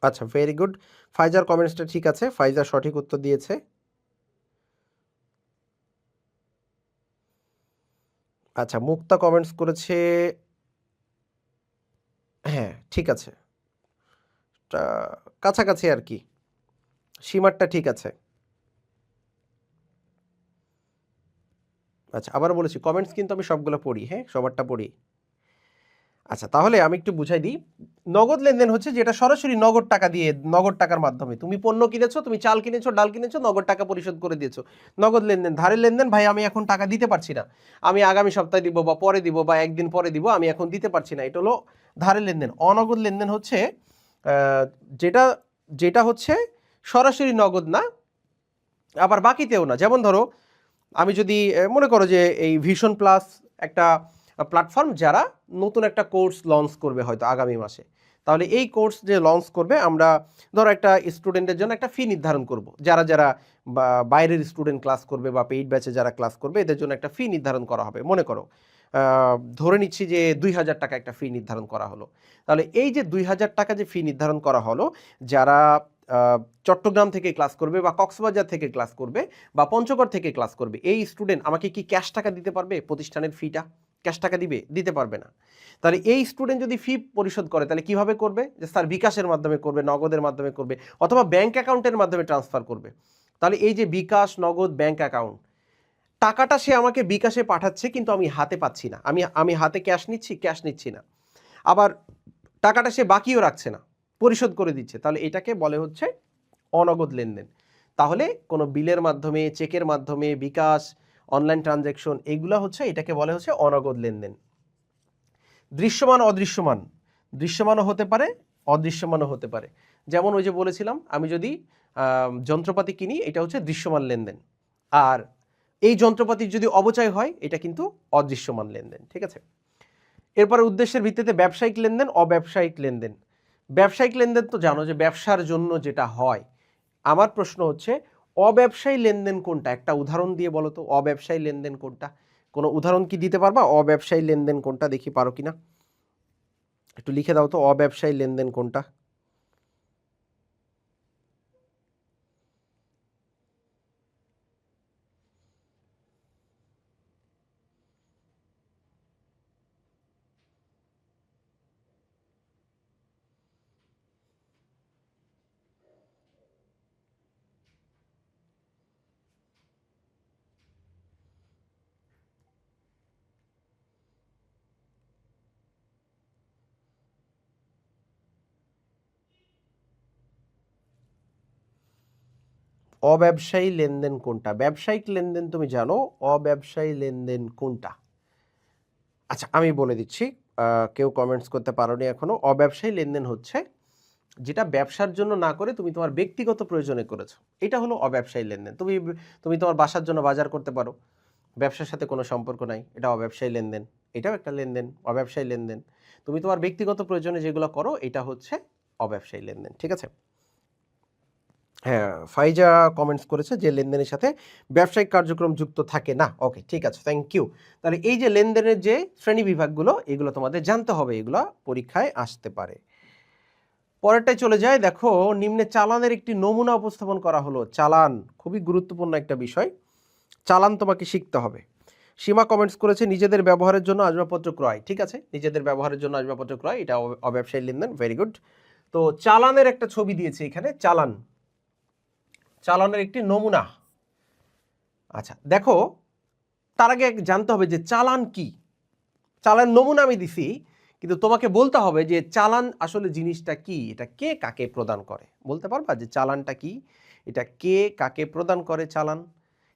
আচ্ছা, ভেরি গুড। ফাইজার কমেন্টসটা ঠিক আছে, ফাইজার সঠিক উত্তর দিয়েছে। আচ্ছা, মুক্তা কমেন্টস করেছে, হ্যাঁ ঠিক আছে, কাছাকাছি আর কি, সীমারটা ঠিক আছে। আচ্ছা, আবার বলেছি কমেন্টস কিন্তু আমি সবগুলো পড়ি, হ্যাঁ সবারটা পড়ি। আচ্ছা, তাহলে আমি একটু বুঝাই দিই। নগদ লেনদেন হচ্ছে যেটা সরাসরি নগদ টাকা দিয়ে, নগদ টাকার মাধ্যমে তুমি পণ্য কিনেছো, তুমি চাল কিনেছো, ডাল কিনেছো, নগদ টাকা পরিশোধ করে দিয়েছো, নগদ লেনদেন। ধারের লেনদেন, ভাই আমি এখন টাকা দিতে পারছি না, আমি আগামী সপ্তাহে দিব বা পরে দিব বা একদিন পরে দিব, আমি এখন দিতে পারছি না, এটা হলো ধারের লেনদেন। অনগদ লেনদেন হচ্ছে যেটা যেটা হচ্ছে সরাসরি নগদ না, আবার বাকিতেও না। যেমন ধরো আমি যদি মনে করো যে এই ভিশন প্লাস একটা প্ল্যাটফর্ম, যারা নতুন একটা কোর্স লঞ্চ করবে হয়তো আগামী মাসে, তাহলে এই কোর্স যে লঞ্চ করবে, আমরা ধরো একটা স্টুডেন্টের জন্য একটা ফি নির্ধারণ করব, যারা যারা বাইরের স্টুডেন্ট ক্লাস করবে বা পেইড ব্যাচে যারা ক্লাস করবে, এদের জন্য একটা ফি নির্ধারণ করা হবে। মনে করো ধরে নিচ্ছি যে 2000 টাকা একটা ফি নির্ধারণ করা হলো। তাহলে এই যে 2000 টাকা যে ফি নির্ধারণ করা হলো, যারা চট্টগ্রাম থেকে ক্লাস করবে বা কক্সবাজার থেকে ক্লাস করবে বা পঞ্চগড় থেকে ক্লাস করবে, এই স্টুডেন্ট আমাকে কি ক্যাশ টাকা দিতে পারবে? প্রতিষ্ঠানের ফিটা ক্যাশ টাকা দিবে? দিতে পারবে না। তাহলে এই স্টুডেন্ট যদি ফি পরিশোধ করে, তাহলে কিভাবে করবে? যে স্যার বিকাশের মাধ্যমে করবে, নগদের মাধ্যমে করবে, অথবা ব্যাংক অ্যাকাউন্টের মাধ্যমে ট্রান্সফার করবে। তাহলে এই যে বিকাশ, নগদ, ব্যাংক অ্যাকাউন্ট, টাকাটা সে আমাকে বিকাশে পাঠাচ্ছে কিন্তু আমি হাতে পাচ্ছি না, আমি হাতে ক্যাশ নিচ্ছি না, আবার টাকাটা সে বাকিও রাখছে না, পরিশোধ করে দিচ্ছে। তাহলে এটাকে বলে হচ্ছে অনগদ লেনদেন। তাহলে কোনো বিলের মাধ্যমে, চেকের মাধ্যমে, বিকাশ, অনলাইন ট্রানজ্যাকশন, এগুলো হচ্ছে, এটাকে বলে হচ্ছে অনগদ লেনদেন। দৃশ্যমান অদৃশ্যমান, দৃশ্যমানও হতে পারে অদৃশ্যমানও হতে পারে। যেমন ওই যে বলেছিলাম, আমি যদি যন্ত্রপাতি কিনি এটা হচ্ছে দৃশ্যমান লেনদেন, আর এই যন্ত্রপাতির যদি অবচয় হয় এটা কিন্তু অদৃশ্যমান লেনদেন। ঠিক আছে, এরপরে উদ্দেশ্যের ভিত্তিতে ব্যবসায়িক লেনদেন, অব্যবসায়িক লেনদেন। ব্যবসায়িক লেনদেন তো জানো যে ব্যবসার জন্য যেটা হয়। আমার প্রশ্ন হচ্ছে অব্যবসায়ী লেনদেন কোনটা? একটা উদাহরণ দিয়ে বলো তো, অব্যবসায়ী লেনদেন কোনটা? কোনো উদাহরণ কি দিতে পারবা? অব্যবসায়ী লেনদেন কোনটা দেখি, পারো কিনা একটু লিখে দাও তো, অব্যবসায়ী লেনদেন কোনটা? অব্যবসায়ী লেনদেন কোনটা? ব্যবসায়িক লেনদেন তুমি জানো, অব্যবসায়ী লেনদেন কোনটা? আচ্ছা আমি বলে দিচ্ছি, কেউ কমেন্টস করতে পারোনি এখনো। অব্যবসায়ী লেনদেন হচ্ছে যেটা ব্যবসার জন্য না করে তুমি তোমার ব্যক্তিগত প্রয়োজনে করেছো, এটা হলো অব্যবসায়ী লেনদেন। তুমি তোমার বাসার জন্য বাজার করতে পারো, ব্যবসার সাথে কোনো সম্পর্ক নাই, এটা অব্যবসায়ী লেনদেন। এটাও একটা লেনদেন, অব্যবসায়ী লেনদেন। তুমি তোমার ব্যক্তিগত প্রয়োজনে যেগুলো করো এটা হচ্ছে অব্যবসায়ী লেনদেন। ঠিক আছে, হ্যাঁ ফাইজা কমেন্টস করেছে যে লেনদেনের সাথে ব্যবসায়িক কার্যক্রম যুক্ত থাকে না। ওকে ঠিক আছে, থ্যাংক ইউ। তাহলে এই যে লেনদেনের যে শ্রেণী বিভাগগুলো, এগুলো তোমাদের জানতে হবে, এগুলো পরীক্ষায় আসতে পারে। পরেরটায় চলে যায়, দেখো নিম্নে চালানের একটি নমুনা উপস্থাপন করা হলো। চালান খুবই গুরুত্বপূর্ণ একটা বিষয়, চালান তোমাকে শিখতে হবে। সীমা কমেন্টস করেছে নিজেদের ব্যবহারের জন্য আসবাবপত্র ক্রয়। ঠিক আছে, নিজেদের ব্যবহারের জন্য আসবাবপত্র ক্রয়, এটা অব্যবসায়ী লেনদেন, ভেরি গুড। তো চালানের একটা ছবি দিয়েছে এখানে, চালান, চালানের একটি নমুনা। আচ্ছা দেখো, তার আগে জানতে হবে যে চালান কি। চালান নমুনা আমি দিছি, কিন্তু তোমাকে বলতে হবে যে চালান আসলে জিনিসটা কি, এটা কে কাকে প্রদান করে। বলতে পারবা যে চালানটা কি, এটা কে কাকে প্রদান করে চালান?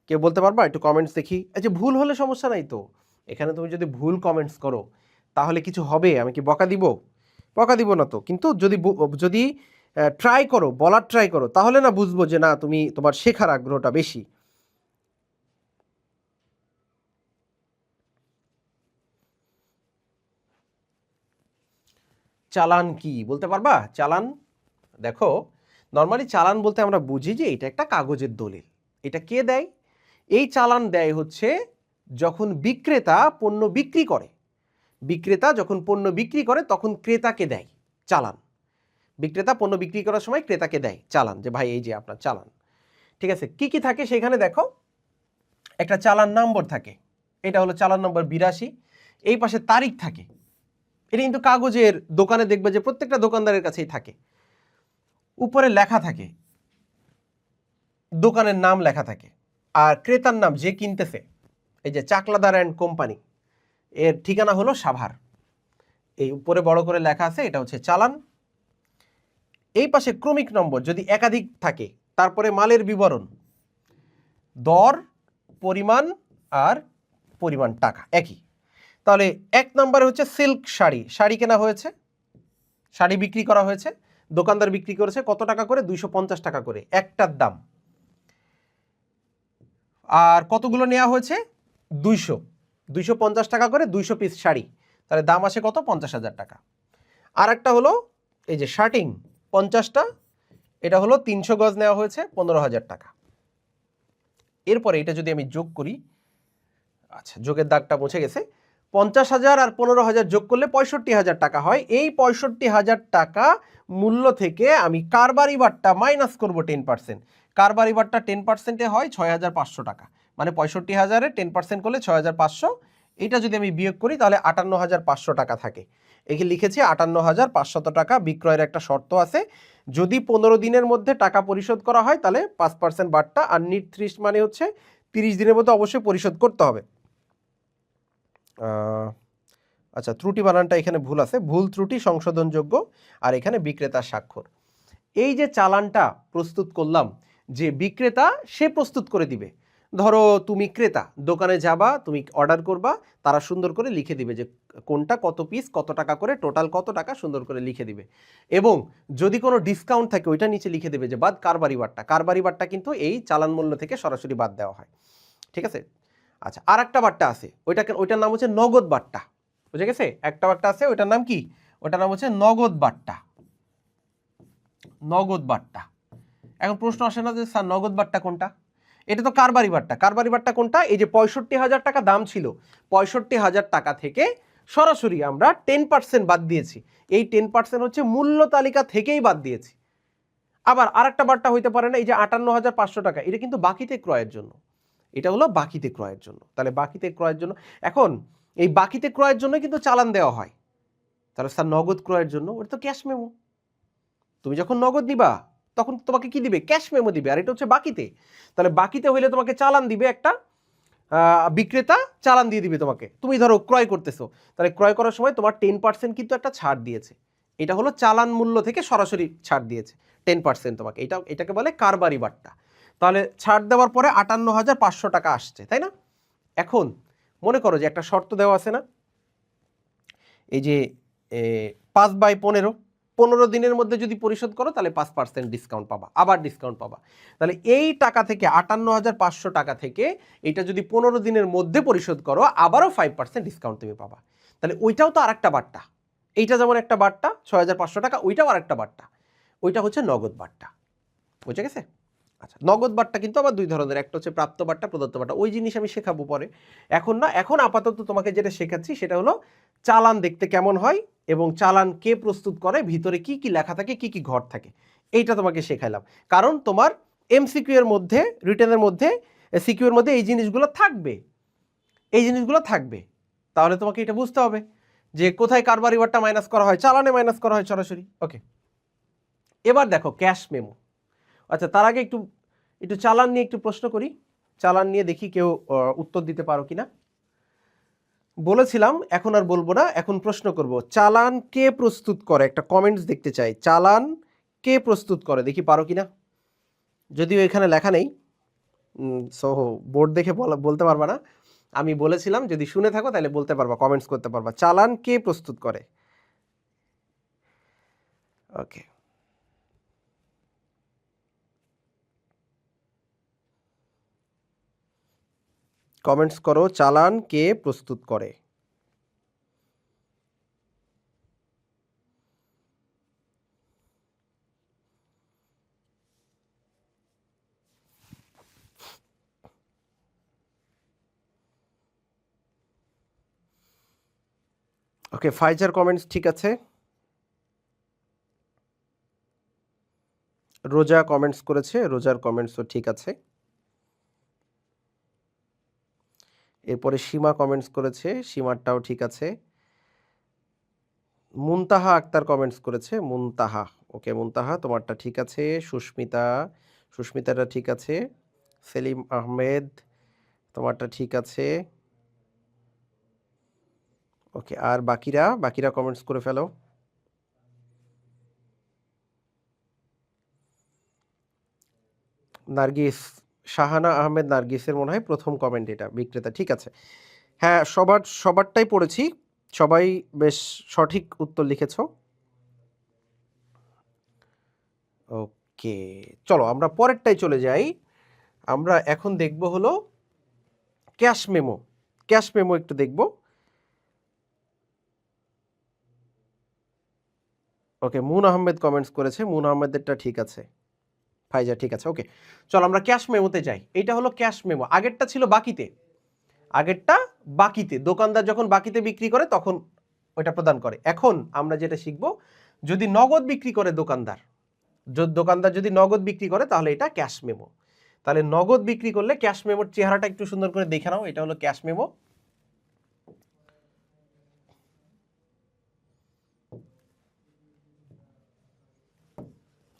কেউ বলতে পারবা? একটু কমেন্টস দেখি। আচ্ছা ভুল হলে সমস্যা নাই তো, এখানে তুমি যদি ভুল কমেন্টস করো তাহলে কিছু হবে? আমি কি বকা দিব? বকা দিব না তো, কিন্তু যদি ট্রাই করো, বলার ট্রাই করো, তাহলে না বুঝবো যে না তুমি, তোমার শেখার আগ্রহটা বেশি। চালান কি বলতে পারবা? চালান, দেখো নর্মালি চালান বলতে আমরা বুঝি যে এটা একটা কাগজের দলিল। এটা কে দেয়? এই চালান দেয় হচ্ছে যখন বিক্রেতা পণ্য বিক্রি করে, বিক্রেতা যখন পণ্য বিক্রি করে তখন ক্রেতাকে দেয় চালান। বিক্রেতা পণ্য বিক্রি করার সময় ক্রেতাকে দেয় চালান, যে ভাই এই যে আপনার চালান। ঠিক আছে, কি কি থাকে সেখানে দেখো, একটা চালান নম্বর থাকে, এটা হলো চালান নম্বর 82। এই পাশে তারিখ থাকে, এটা কিন্তু কাগজের দোকানে দেখবে যে প্রত্যেকটা দোকানদারের কাছেই থাকে। উপরে লেখা থাকে, দোকানের নাম লেখা থাকে, আর ক্রেতার নাম যে কিনতেছে, এই যে চাকলাদার অ্যান্ড কোম্পানি, এর ঠিকানা হলো সাভার। এই উপরে বড় করে লেখা আছে, এটা হচ্ছে চালান। এই পাশে ক্রমিক নম্বর যদি একাধিক থাকে, তারপরে মালের বিবরণ, দর, পরিমাণ আর পরিমাণ টাকা একই। তাহলে এক নম্বরে হচ্ছে সিল্ক শাড়ি, শাড়ি কেনা হয়েছে, শাড়ি বিক্রি করা হয়েছে, দোকানদার বিক্রি করেছে কত টাকা করে? 250 টাকা করে একটার দাম। আর কতগুলো নেওয়া হয়েছে? 250 টাকা করে 200 পিস শাড়ি, তাহলে দাম আসে কত? 50,000 টাকা। আর একটা হলো এই যে শার্টিং 50টা, এটা হলো 300 গজ নেওয়া হয়েছে, 15,000 টাকা। এরপরে এটা যদি আমি যোগ করি, আচ্ছা যোগের দাগটা মুছে গেছে, 50,000 আর 15,000 যোগ করলে 65,000 টাকা হয়। এই 65,000 টাকা মূল্য থেকে আমি কারবারি বারটা মাইনাস করবো 10%। কারবারি বারটা 10%-এ হয় 6,500 টাকা, মানে 65,000-এ 10% করলে 6,500। এটা যদি আমি বিয়োগ করি তাহলে 58,500 টাকা থাকে। একে লিখেছি 58,500 টাকা। বিক্রয়ের একটা শর্ত আছে, যদি 15 দিনের মধ্যে টাকা পরিশোধ করা হয় তাহলে 5% বারটা, আর নির্দিষ্ট মানে হচ্ছে 30 দিনের মধ্যে অবশ্যই পরিশোধ করতে হবে। আচ্ছা ত্রুটি বানানটা এখানে ভুল আছে, ভুল ত্রুটি সংশোধনযোগ্য, আর এখানে বিক্রেতার স্বাক্ষর। এই যে চালানটা প্রস্তুত করলাম, যে বিক্রেতা সে প্রস্তুত করে দিবে, ধরো তুমি ক্রেতা, দোকানে যাবা, তুমি অর্ডার করবা, তারা সুন্দর করে লিখে দিবে যে কোনটা কত পিস, কত টাকা করে, টোটাল কত টাকা, সুন্দর করে লিখে দিবে। এবং যদি কোনো ডিসকাউন্ট থাকে ওইটা নিচে লিখে দেবে যে বাদ কারবারি বাট্টা। কারবারি বাট্টা কিন্তু এই চালান মূল্য থেকে সরাসরি বাদ দেওয়া হয়, ঠিক আছে? আচ্ছা, আর একটা বাট্টা আছে, ওইটার নাম হচ্ছে নগদ বাট্টা। বুঝে গেছে? একটা বাট্টা আছে, ওইটার নাম কি? ওইটার নাম হচ্ছে নগদ বাট্টা। নগদ বাট্টা। এখন প্রশ্ন আসে না যে স্যার নগদ বাট্টা কোনটা? এটা তো কারবারি বাট্টা। কারবারি বাট্টা কোনটা? এই যে ৬৫,০০০ টাকা দাম ছিল, ৬৫,০০০ টাকা থেকে সরাসরি আমরা 10% বাদ দিয়েছি। এই 10% হচ্ছে মূল্য তালিকা থেকেই বাদ দিয়েছি। আবার আরেকটা বাট্টা হইতে পারে না, এই যে ৫৮,৫০০ টাকা, এটা কিন্তু বাকিতে ক্রয়ের জন্য। এটা হলো বাকিতে ক্রয়ের জন্য। তাহলে বাকিতে ক্রয়ের জন্য, এখন এই বাকিতে ক্রয়ের জন্য কিন্তু চালান দেওয়া হয়। তাহলে স্যার নগদ ক্রয়ের জন্য ওটা তো ক্যাশ মেমো। তুমি যখন নগদ দিবা তখন তোমাকে কি দিবে? ক্যাশ মেমো দিবে। আর এটা হচ্ছে বাকিতে। তাহলে বাকিতে হইলে তোমাকে চালান দিবে একটা বিক্রেতা, চালান দিয়ে দিবে তোমাকে। তুমি ধরো ক্রয় করতেছো, তাহলে ক্রয় করার সময় তোমার 10% কিন্তু একটা ছাড় দিয়েছে। এটা হলো চালান মূল্য থেকে সরাসরি ছাড় দিয়েছে 10% তোমাকে। এটাকে বলে কারবারি বাট্টা। তাহলে ছাড় দেওয়ার পরে ৫৮,৫০০ টাকা আসছে, তাই না? এখন মনে করো যে একটা শর্ত দেওয়া আছে না, এই যে 5/15, 15 দিনের মধ্যে যদি পরিশোধ করো তাহলে 5% ডিসকাউন্ট পাবা, আবার ডিসকাউন্ট পাবা। তাহলে এই টাকা থেকে ৫৮,৫০০ টাকা থেকে এটা যদি 15 দিনের মধ্যে পরিশোধ করো আবারও 5% ডিসকাউন্ট তুমি পাবা। তাহলে ওইটাও তো আরেকটা বাট্টা। এইটা যেমন একটা বাট্টা ৬,৫০০ টাকা, ওইটাও আরেকটা বাট্টা। ওইটা হচ্ছে নগদ বাট্টা। বুঝে গেছে? আচ্ছা, নগদ বাট্টা কিন্তু আবার দুই ধরনের, একটা হচ্ছে প্রাপ্ত বাট্টা, প্রদত্ত বাট্টা। ওই জিনিস আমি শেখাবো পরে, এখন না। এখন আপাতত তোমাকে যেটা শেখাচ্ছি সেটা হলো চালান দেখতে কেমন হয় এবং চালান কে প্রস্তুত করে, ভিতরে কি কি লেখা থাকে, কি কি ঘর থাকে, এইটা তোমাকে শেখাইলাম। কারণ তোমার এমসিকিউ এর মধ্যে, রিটেনের মধ্যে, সিকিউ এর মধ্যে এই জিনিসগুলো থাকবে, এই জিনিসগুলো থাকবে। তাহলে তোমাকে এটা বুঝতে হবে যে কোথায় কারবারি বাট্টা মাইনাস করা হয়, চালানে মাইনাস করা হয় সরাসরি। ওকে, এবার দেখো ক্যাশ মেমো। আচ্ছা, তার আগে একটু চালান নিয়ে একটু প্রশ্ন করি। চালান নিয়ে দেখি কেউ উত্তর দিতে পারো কিনা। বলেছিলাম এখন আর বলবো না, এখন প্রশ্ন করব, চালান কে প্রস্তুত করে? একটা কমেন্টস দেখতে চাই, চালান কে প্রস্তুত করে, দেখি পারো কিনা। যদিও এখানে লেখা নেই, সো বোর্ড দেখে বলতে পারবা না। আমি বলেছিলাম যদি শুনে থাকো তাহলে বলতে পারবা, কমেন্টস করতে পারবা, চালান কে প্রস্তুত করে। ওকে, কমেন্টস করো, চালান কে প্রস্তুত করে। ওকে, ফাইজার কমেন্টস ঠিক আছে। রোজা কমেন্টস করেছে, রোজার কমেন্টসও ঠিক আছে। এরপরে সীমা কমেন্টস করেছে, সীমারটাও ঠিক আছে। মুনতাহা আক্তার কমেন্টস করেছে, মুনতাহা। ওকে মুনতাহা, তোমারটা ঠিক আছে। সুস্মিতাটা ঠিক আছে। সেলিম আহমেদ, তোমারটা ঠিক আছে। ওকে, আর বাকিরা কমেন্টস করে ফেলো। নার্গিস, শাহানা আহমেদ নার্গিসের মনে হয় প্রথম কমেন্ট এটা, বিক্রেতা, ঠিক আছে। হ্যাঁ, সবারটাই পড়েছি, সবাই বেশ সঠিক উত্তর লিখেছো। ওকে, চলো আমরা পরেরটাই চলে যাই। আমরা এখন দেখব হলো ক্যাশ মেমো। ক্যাশ মেমো একটু দেখব। ওকে, মুন আহমেদ কমেন্টস করেছে, মুন আহমেদেরটা ঠিক আছে। ফাইজা ঠিক আছে। ওকে, চলো আমরা ক্যাশ মেমোতে যাই। এইটা হলো ক্যাশ মেমো। আগেরটা ছিল বাকিতে, আগেরটা বাকিতে, দোকানদার যখন বাকিতে বিক্রি করে তখন ওইটা প্রদান করে। এখন আমরা যেটা শিখবো, যদি নগদ বিক্রি করে দোকানদার যদি নগদ বিক্রি করে তাহলে এটা ক্যাশ মেমো। তাহলে নগদ বিক্রি করলে ক্যাশ মেমোর চেহারাটা একটু সুন্দর করে দেখে নাও। এটা হলো ক্যাশ মেমো।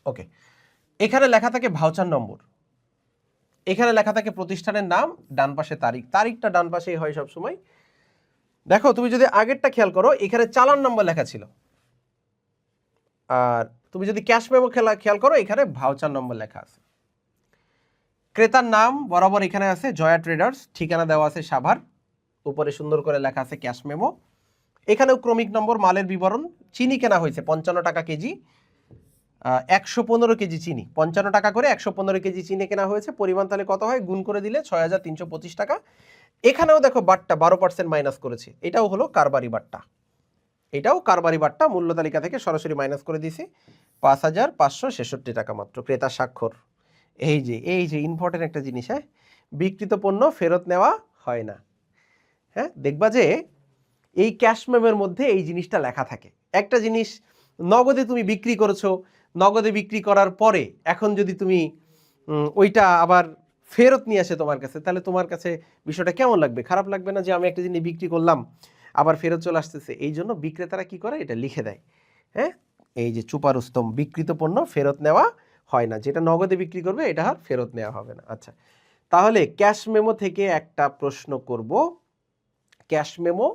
ওকে, এখানে লেখা থাকে ভাউচার নম্বর, এখানে লেখা থাকে প্রতিষ্ঠানের নাম, ডান পাশে তারিখ, তারিখটা ডান পাশেই হয় সবসময়। দেখো তুমি যদি আগেরটা খেয়াল করো, এখানে চালান নম্বর লেখা ছিল, আর তুমি যদি ক্যাশ মেমো খেয়াল করো এখানে ভাউচার নম্বর লেখা আছে। ক্রেতার নাম বরাবর এখানে আছে জয়া ট্রেডার্স, ঠিকানা দেওয়া আছে সাভার, উপরে সুন্দর করে লেখা আছে ক্যাশ মেমো, এখানেও ক্রমিক নম্বর, মালের বিবরণ, চিনি কেনা হয়েছে 55 টাকা কেজি, 115 কেজি চিনি, 55 টাকা করে 115 কেজি চিনি কেনা হয়েছে। পরিমাণ তাহলে কত হয়, গুণ করে দিলে 6325 টাকা। এখানেও দেখো বাট্টা 12% মাইনাস করেছে, এটাও হলো কারবারি বাট্টা, এটাও কারবারি বাট্টা, মূল্য তালিকা থেকে সরাসরি মাইনাস করে দিয়েছি 5566 টাকা মাত্র। ক্রেতা স্বাক্ষর, এই যে ইম্পর্টেন্ট একটা জিনিস, হ্যাঁ, বিক্রিত পণ্য ফেরত নেওয়া হয় না। হ্যাঁ, দেখবা যে এই ক্যাশ মেমোর মধ্যে এই জিনিসটা লেখা থাকে। একটা জিনিস নগদে তুমি বিক্রি করেছো, নগদে বিক্রি করার পরে এখন যদি তুমি ওইটা আবার ফেরত নিয়ে আসে তোমার কাছে, তাহলে তোমার কাছে বিষয়টা কেমন লাগবে? খারাপ লাগবে না যে আমি একটা জিনিস বিক্রি করলাম আবার ফেরত চলে আসতেছে? এই জন্য বিক্রেতারা কি করে, এটা লিখে দেয়। হ্যাঁ, এই যে চুপারুস্তম, বিক্রিত পণ্য ফেরত নেওয়া হয় না, যেটা নগদে বিক্রি করবে এটা আর ফেরত নেওয়া হবে না। আচ্ছা, তাহলে ক্যাশ মেমো থেকে একটা প্রশ্ন করব। ক্যাশ মেমো,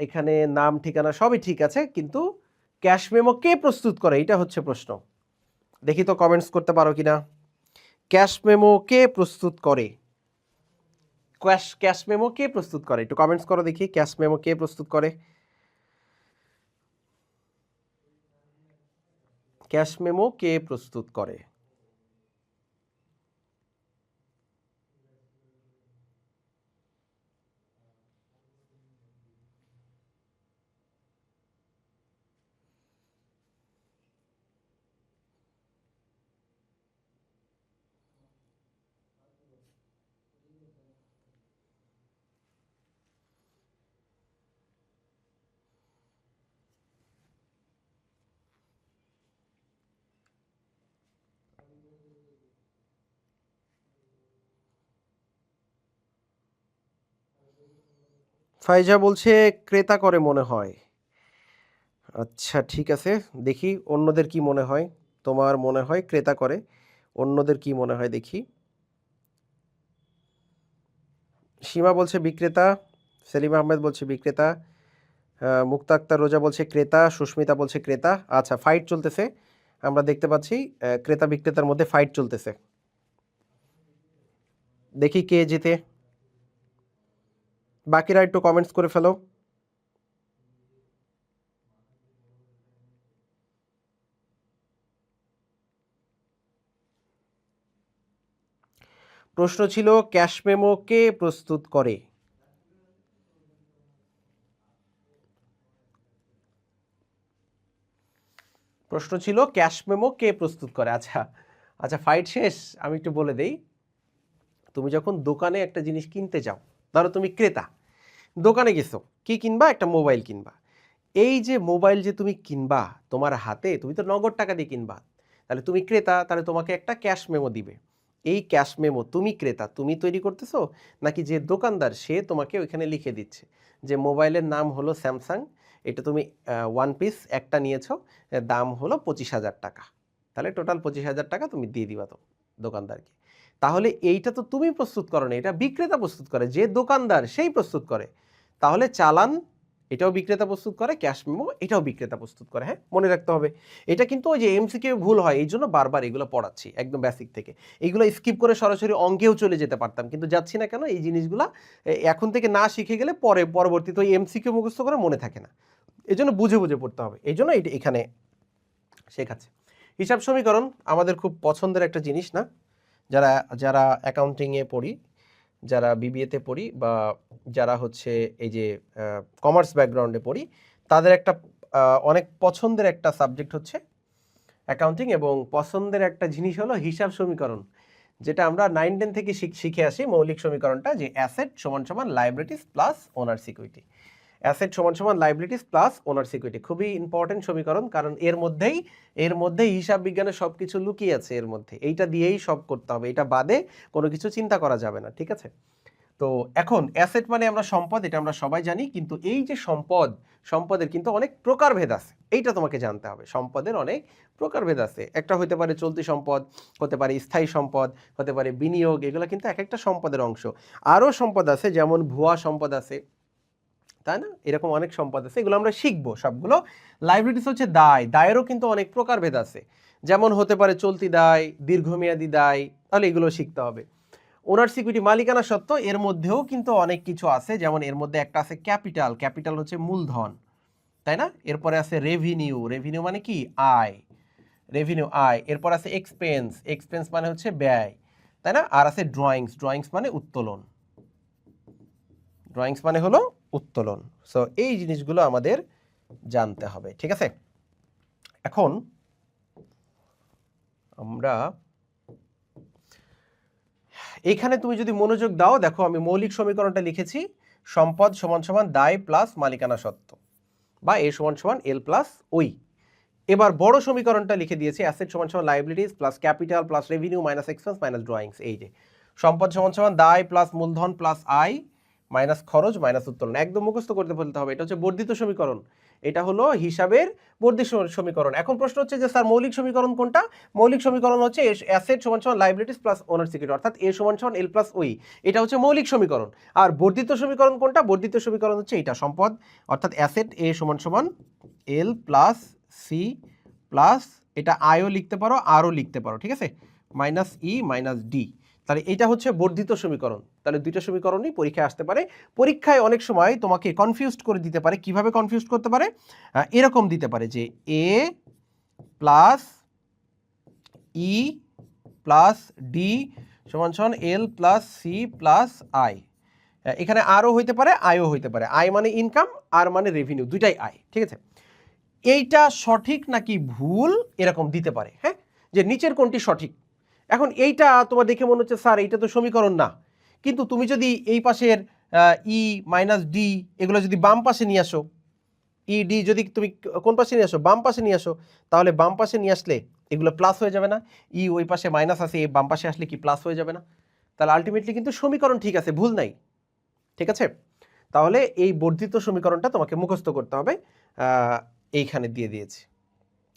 এখানে নাম ঠিকানা সবই ঠিক আছে, কিন্তু ক্যাশ মেমো কে প্রস্তুত করে, এটা হচ্ছে প্রশ্ন। দেখি তো কমেন্টস করতে পারো কিনা। ক্যাশ মেমো কে প্রস্তুত করে? ক্যাশ মেমো কে প্রস্তুত করে, একটু কমেন্টস করো দেখি, ক্যাশ মেমো কে প্রস্তুত করে? ক্যাশ মেমো কে প্রস্তুত করে? ফাইজা বলছে ক্রেতা করে মনে হয়। আচ্ছা ঠিক আছে, দেখি অন্যদের কি মনে হয়। তোমার মনে হয় ক্রেতা করে, অন্যদের কি মনে হয় দেখি। সীমা বলছে বিক্রেতা, সেলিম আহমেদ বলছে বিক্রেতা, মুক্তা আক্তার রোজা বলছে ক্রেতা, সুস্মিতা বলছে ক্রেতা। আচ্ছা, ফাইট চলতেছে, আমরা দেখতে পাচ্ছি ক্রেতা বিক্রেতার মধ্যে ফাইট চলতেছে। দেখি কে জিতে, বাকিরা একটু কমেন্টস করে ফেলো। প্রশ্ন ছিল ক্যাশ মেমো কে প্রস্তুত করে? প্রশ্ন ছিল ক্যাশ মেমো কে প্রস্তুত করে। আচ্ছা আচ্ছা, ফাইট শেষ। আমি একটু বলে দেই, তুমি যখন দোকানে একটা জিনিস কিনতে যাও, ধরো তুমি ক্রেতা, দোকানে গেছো, কি কিনবা? একটা মোবাইল কিনবা। এই যে মোবাইল যে তুমি কিনবা তোমার হাতে, তুমি তো নগদ টাকা দিয়ে কিনবা, তাহলে তুমি ক্রেতা, তাহলে তোমাকে একটা ক্যাশ মেমো দিবে। এই ক্যাশ মেমো তুমি ক্রেতা, তুমি তৈরি করতেছো, নাকি যে দোকানদার সে তোমাকে ওইখানে লিখে দিচ্ছে যে মোবাইলের নাম হলো স্যামসাং, এটা তুমি ওয়ান পিস একটা নিয়েছো, দাম হলো 25,000 টাকা, তাহলে টোটাল 25,000 টাকা তুমি দিয়ে দিবা তো দোকানদারকে। তাহলে এইটা তো তুমি প্রস্তুত করো না, এটা বিক্রেতা প্রস্তুত করে, যে দোকানদার সেই প্রস্তুত করে। তাহলে চালান এটাও বিক্রেতা প্রস্তুত করে, ক্যাশ মেমো এটাও বিক্রেতা প্রস্তুত করে। হ্যাঁ, মনে রাখতে হবে। এটা কিন্তু ওই যে এমসিকিউ ভুল হয়, এই জন্য বারবার এগুলো পড়াচ্ছি একদম বেসিক থেকে। এগুলো স্কিপ করে সরাসরি অঙ্কেও চলে যেতে পারতাম, কিন্তু যাচ্ছি না কেন, এই জিনিসগুলো এখন থেকে না শিখে গেলে পরবর্তীতে ওই এমসিকিউ মুখস্থ করে মনে থাকে না, এই জন্য বুঝে বুঝে পড়তে হবে, এই জন্য এটা এখানে শেখাচ্ছে। হিসাব সমীকরণ আমাদের খুব পছন্দের একটা জিনিস না, যারা যারা অ্যাকাউন্টিংয়ে পড়ি, যারা বিবিএতে পড়ি, বা যারা হচ্ছে এই যে কমার্স ব্যাকগ্রাউন্ডে পড়ি, তাদের একটা অনেক পছন্দের একটা সাবজেক্ট হচ্ছে অ্যাকাউন্টিং, এবং পছন্দের একটা জিনিস হলো হিসাব সমীকরণ, যেটা আমরা 9-10 থেকে শিখে আসি। মৌলিক সমীকরণটা যে অ্যাসেট সমান সমান লাইবিলিটিস প্লাস ওনার সিকিউরিটি, অ্যাসেট সমান সমান লাইবিলিটিস প্লাস ওনার সিকিউরিটি, খুবই ইম্পর্টেন্ট সমীকরণ, কারণ এর মধ্যেই হিসাব বিজ্ঞানের সব কিছু লুকিয়ে আছে এর মধ্যে, এইটা দিয়েই সব করতে হবে, এটা বাদে কোনো কিছু চিন্তা করা যাবে না, ঠিক আছে? তো এখন অ্যাসেট মানে আমরা সম্পদ, এটা আমরা সবাই জানি, কিন্তু এই যে সম্পদের কিন্তু অনেক প্রকারভেদ আছে, এইটা তোমাকে জানতে হবে। সম্পদের অনেক প্রকারভেদ আছে, একটা হতে পারে চলতি সম্পদ, হতে পারে স্থায়ী সম্পদ, হতে পারে বিনিয়োগ, এগুলো কিন্তু এক একটা সম্পদের অংশ। আরও সম্পদ আছে, যেমন ভুয়া সম্পদ আছে, তাই না? এরকম অনেক সম্পদ আছে, এগুলো আমরা শিখবো সবগুলো। লাইবিলিটিস হচ্ছে দায়, দায়েরও কিন্তু অনেক প্রকারভেদ আছে, যেমন হতে পারে চলতি দায়, দীর্ঘমেয়াদী দায়, তাহলে এগুলো শিখতে হবে। ওনার সিকিউরিটি মালিকানা সত্ত্ব এর মধ্যেও কিন্তু অনেক কিছু আছে, যেমন এর মধ্যে একটা আছে ক্যাপিটাল, ক্যাপিটাল হচ্ছে মূলধন, তাই না? এরপরে আছে রেভিনিউ, রেভিনিউ মানে কি আয়, রেভিনিউ আয়। এরপর আছে এক্সপেন্স, এক্সপেন্স মানে হচ্ছে ব্যয়, তাই না? আর আছে ড্রয়িংস, ড্রয়িংস মানে উত্তোলন, ড্রয়িংস মানে হলো উত্তোলন। সো এই জিনিসগুলো আমাদের জানতে হবে, ঠিক আছে? এখন আমরা এখানে তুমি যদি মনোযোগ দাও, দেখো আমি মৌলিক সমীকরণটা লিখেছি, সম্পদ সমান সমান দায় প্লাস মালিকানা সত্ত্ব, বা এ সমান সমান এল প্লাস ওই। এবার বড় সমীকরণটা লিখে দিয়েছি, অ্যাসেট সমান সমান liabilities plus capital plus revenue minus expense minus drawings. এই যে সম্পদ সমান সমান দায় প্লাস মূলধন প্লাস আয় মাইনাস খরচ মাইনাস উত্তোলন। একদম মুখস্থ করতে বলতে হবে। এটা হচ্ছে বর্ধিত সমীকরণ, এটা হলো হিসাবের বর্ধিত সমীকরণ। এখন প্রশ্ন হচ্ছে যে স্যার মৌলিক সমীকরণ কোনটা? মৌলিক সমীকরণ হচ্ছে অ্যাসেট সমান সমান লাইবিলিটিস প্লাস ওনার সিকিউরিটি, অর্থাৎ এ সমান সমান এল প্লাস ওই, এটা হচ্ছে মৌলিক সমীকরণ। আর বর্ধিত সমীকরণ কোনটা? বর্ধিত সমীকরণ হচ্ছে এটা, সম্পদ অর্থাৎ অ্যাসেট এ সমান সমান এল প্লাস সি প্লাস, এটা আয়ও লিখতে পারো আরও লিখতে পারো, ঠিক আছে, মাইনাস ই মাইনাস ডি। তাহলে এটা হচ্ছে বর্ধিত সমীকরণ। তাহলে দুইটা সমীকরণই পরীক্ষায় আসতে পারে। পরীক্ষায় অনেক সময় তোমাকে কনফিউজড করে দিতে পারে। কিভাবে কনফিউজড করতে পারে? এরকম দিতে পারে যে এ প্লাস ই প্লাস ডি সমান সমান এল প্লাস সি প্লাস আই। এখানে আরও হইতে পারে আয়ও হইতে পারে। আয় মানে ইনকাম, আর মানে রেভিনিউ, দুইটাই আয়, ঠিক আছে? এইটা সঠিক নাকি ভুল এরকম দিতে পারে, হ্যাঁ, যে নিচের কোনটি সঠিক। এখন এইটা তোমার দেখে মনে হচ্ছে স্যার এইটা তো সমীকরণ না, কিন্তু তুমি যদি এই পাশের ই মাইনাস ডি এগুলো যদি বাম পাশে নিয়ে আসো, ই ডি যদি তুমি কোন পাশে নিয়ে আসো? বাম পাশে নিয়ে আসো, তাহলে বাম পাশে নিয়ে আসলে এগুলো প্লাস হয়ে যাবে না? ই ওই পাশে মাইনাস আছে, এই বাম পাশে আসলে কি প্লাস হয়ে যাবে না? তাহলে আলটিমেটলি কিন্তু সমীকরণ ঠিক আছে, ভুল নাই, ঠিক আছে? তাহলে এই বর্ধিত সমীকরণটা তোমাকে মুখস্থ করতে হবে। এইখানে দিয়ে দিয়েছি।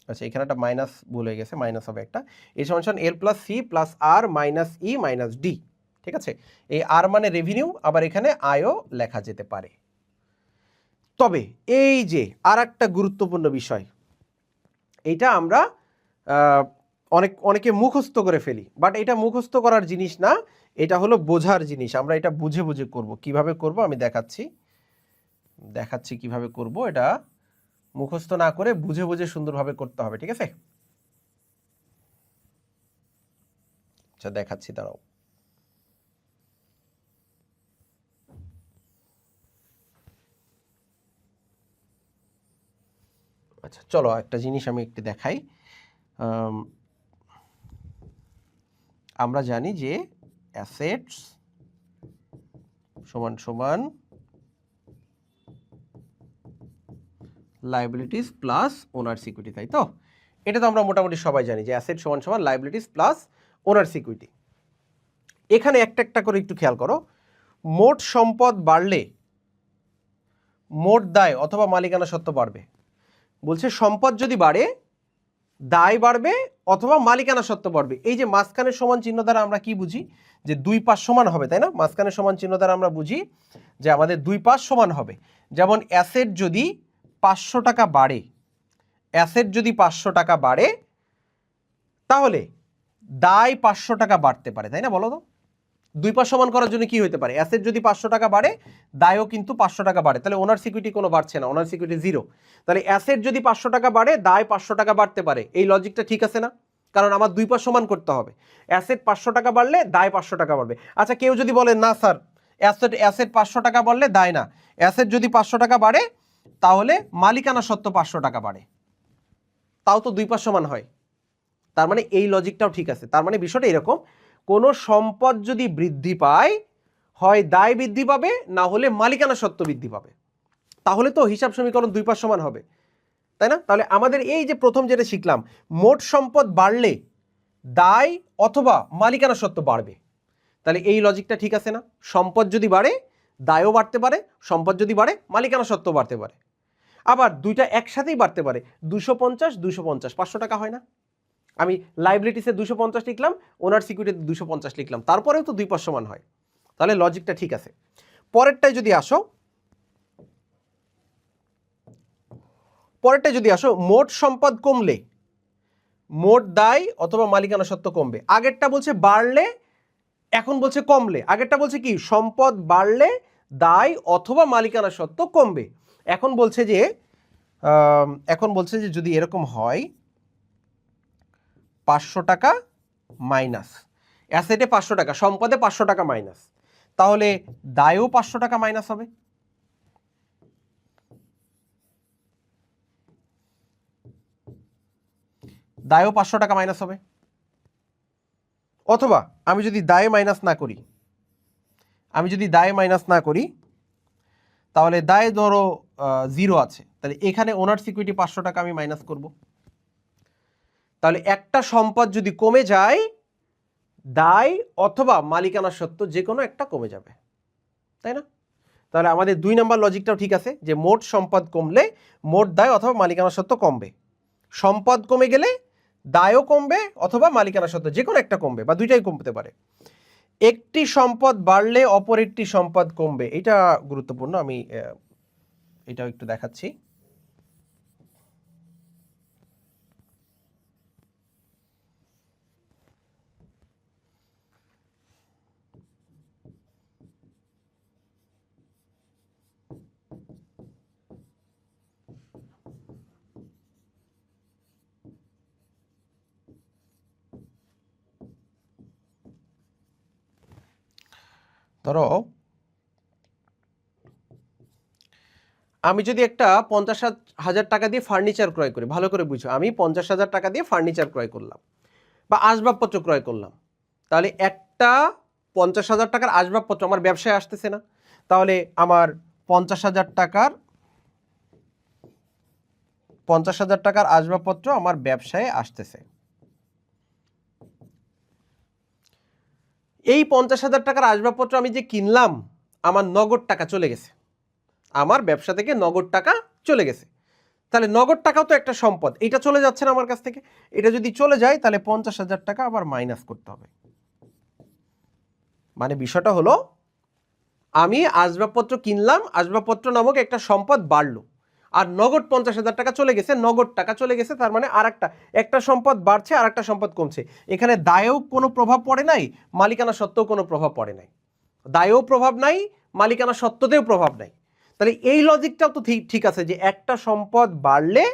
আচ্ছা, এখানে একটা মাইনাস ভুল হয়ে গেছে, মাইনাস হবে একটা। এই সমান সমান এল প্লাস সি প্লাস আর মাইনাস ই মাইনাস ডি, ঠিক আছে? এই আর মানে রেভিনিউ, আবার এখানে আয়ও লেখা যেতে পারে। তবে এই যে আর একটা গুরুত্বপূর্ণ বিষয়, এইটা আমরা অনেকে মুখস্থ করে ফেলি, বাট এটা মুখস্থ করার জিনিস না, এটা হলো বোঝার জিনিস। আমরা এটা বুঝে বুঝে করব। কিভাবে করব আমি দেখাচ্ছি কিভাবে করব। এটা মুখস্থ না করে বুঝে বুঝে সুন্দরভাবে করতে হবে, ঠিক আছে? আচ্ছা, দেখাচ্ছি, দাঁড়াও। আচ্ছা চলো একটা জিনিস আমি একটু দেখাই। আমরা জানি যে অ্যাসেটস সমান সমান লাইবিলিটিস প্লাস ওনার সিকিউরিটি, তাই তো? এটা তো আমরা মোটামুটি সবাই জানি যে অ্যাসেট সমান সমান লাইবিলিটিস প্লাস ওনার সিকিউরিটি। এখানে একটা একটা করে একটু খেয়াল করো। মোট সম্পদ বাড়লে মোট দায় অথবা মালিকানা সত্ত্ব বাড়বে। বলছে সম্পদ যদি বাড়ে দায় বাড়বে অথবা মালিকানা সত্ত্ব বাড়বে। এই যে মাঝখানের সমান চিহ্ন দ্বারা আমরা কি বুঝি? যে দুই পাশ সমান হবে, তাই না? মাঝখানের সমান চিহ্ন দ্বারা আমরা বুঝি যে আমাদের দুই পাশ সমান হবে। যেমন অ্যাসেট যদি 500 টাকা বাড়ে, অ্যাসেট যদি 500 টাকা বাড়ে, তাহলে দায় 500 টাকা বাড়তে পারে, তাই না? বলো তো, দুই পাশ সমান করার জন্য কি হতে পারে? অ্যাসেট যদি 500 টাকা বাড়ে, দায়ও কিন্তু 500 টাকা বাড়ে, তাহলে ওনার সিকিউরিটি কোনো বাড়ছে না, ওনার সিকিউরিটি জিরো। তাহলে অ্যাসেট যদি 500 টাকা বাড়ে, দায় 500 টাকা বাড়তে পারে। এই লজিকটা ঠিক আছে না? কারণ আমার দুই পাশ সমান করতে হবে। অ্যাসেট 500 টাকা বাড়লে দায় 500 টাকা বাড়বে। আচ্ছা, কেউ যদি বলে না স্যার অ্যাসেট 500 টাকা বাড়লে দায় না, অ্যাসেট যদি 500 টাকা বাড়ে তাহলে মালিকানা সত্ত্ব 500 টাকা বাড়ে, তাও তো দুই পাশ সমান হয়। তার মানে এই লজিকটাও ঠিক আছে। তার মানে বিষয়টা এরকম, কোনো সম্পদ যদি বৃদ্ধি পায়, হয় দায় বৃদ্ধি পাবে, না হলে মালিকানা সত্ত্ব বৃদ্ধি পাবে। তাহলে তো হিসাব সমীকরণ দুই পাশ সমান হবে, তাই না? তাহলে আমাদের এই যে প্রথম যেটা শিখলাম, মোট সম্পদ বাড়লে দায় অথবা মালিকানা সত্ত্ব বাড়বে, তাহলে এই লজিকটা ঠিক আছে না? সম্পদ যদি বাড়ে দায়ও বাড়তে পারে, সম্পদ যদি বাড়ে মালিকানা সত্ত্ব বাড়তে পারে। আবার দুইটা একসাথেই বাড়তে পারে। 250 250 500 টাকা হয় না? আমি লাইবিলিটিসে 250 লিখলাম, ওনার সিকিউরিটিতে 250 লিখলাম, তারপরেও তো দুই পাশ সমান হয়। তাহলে লজিকটা ঠিক আছে। পরেরটায় যদি আসো, মোট সম্পদ কমলে মোট দায় অথবা মালিকানা সত্ত্ব কমবে। আগেরটা বলছে বাড়লে, এখন বলছে কমলে। আগেরটা বলছে কি সম্পদ বাড়লে দায় অথবা মালিকানা সত্ত্ব কমবে। এখন বলছে যে যদি এরকম হয় 500 টাকা মাইনাস, অ্যাসেটে 500 টাকা, সম্পদে 500 টাকা মাইনাস, তাহলে দায়ও 500 টাকা মাইনাস হবে। দায়ও 500 টাকা মাইনাস হবে। অথবা আমি যদি দায় মাইনাস না করি, তাহলে দায় ধরো 0 আছে, তাহলে এখানে ওনার সিকিউরিটি 500 টাকা আমি মাইনাস করব। তাহলে একটা সম্পদ যদি কমে যায়, দায় অথবা মালিকানা সত্ত্ব যে কোনো একটা কমে যাবে, তাই না? তাহলে আমাদের 2 নম্বর লজিকটাও ঠিক আছে, যে মোট সম্পদ কমলে মোট দায় অথবা মালিকানা সত্ত্ব কমবে। সম্পদ কমে গেলে দায়ও কমবে অথবা মালিকানা সত্ত্ব যে কোনো একটা কমবে, বা দুইটাই কমতে পারে। একটি সম্পদ বাড়লে অপর একটি সম্পদ কমবে, এটা গুরুত্বপূর্ণ, আমি এটাও একটু দেখাচ্ছি। ধরো আমি যদি একটা 50,000 টাকা দিয়ে ফার্নিচার ক্রয় করি, ভালো করে বুঝো, আমি 50,000 টাকা দিয়ে ফার্নিচার ক্রয় করলাম বা আসবাবপত্র ক্রয় করলাম, তাহলে একটা 50,000 টাকার আসবাবপত্র আমার ব্যবসায় আসতেছে না? তাহলে আমার 50,000 টাকার আসবাবপত্র আমার ব্যবসায় আসতেছে। এই 50,000 টাকার আসবাবপত্র আমি যে কিনলাম, আমার নগদ টাকা চলে গেছে, আমার ব্যবসা থেকে নগদ টাকা চলে গেছে। তাহলে নগদ টাকাও তো একটা সম্পদ, এটা চলে যাচ্ছে না আমার কাছ থেকে? এটা যদি চলে যায় তাহলে 50,000 টাকা আবার মাইনাস করতে হবে। মানে বিষয়টা হলো, আমি আসবাবপত্র কিনলাম, আসবাবপত্র নামক একটা সম্পদ বাড়লো, আর নগদ 50,000 টাকা চলে গেছে, নগদ টাকা চলে গেছে, তার মানে আর একটা সম্পদ বাড়ছে আর একটা সম্পদ কমছে। এখানে দায়েও কোনো প্রভাব পড়ে নাই, মালিকানা সত্ত্বেও কোনো প্রভাব পড়ে নাই। দায়েও প্রভাব নাই, মালিকানা সত্ত্বেও প্রভাব নাই। তাহলে এই লজিকটাও তো ঠিক আছে, যে একটা সম্পদ বাড়লে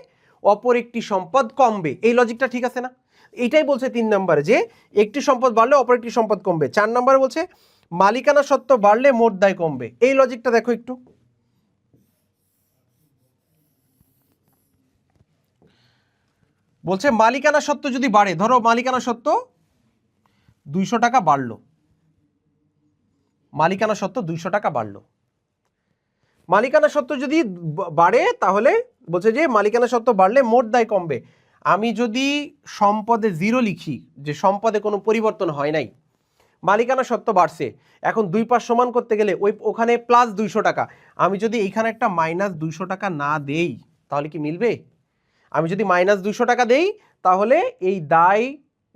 অপর একটি সম্পদ কমবে, এই লজিকটা ঠিক আছে না? এইটাই বলছে 3 নম্বরে, যে একটি সম্পদ বাড়লে অপর একটি সম্পদ কমবে। 4 নম্বরে বলছে মালিকানা সত্ত্ব বাড়লে মোট দায় কমবে। এই লজিকটা দেখো একটু, বলছে মালিকানা সত্ত্ব যদি বাড়ে, ধরো মালিকানা সত্ত্ব 200 টাকা বাড়লো, মালিকানা সত্ত্ব 200 টাকা বাড়লো, মালিকানা সত্ত্ব যদি বাড়ে, তাহলে বলছে যে মালিকানা সত্ত্ব বাড়লে মোট দায় কমবে। আমি যদি সম্পদে 0 লিখি, যে সম্পদে কোনো পরিবর্তন হয় নাই, মালিকানা সত্ত্ব বাড়ছে, এখন 2 পাশ সমান করতে গেলে ওখানে প্লাস 200 টাকা, আমি যদি এইখানে একটা মাইনাস 200 টাকা না দেই, তাহলে কি মিলবে? আমি যদি মাইনাস 200 টাকা দেই, তাহলে এই দায়,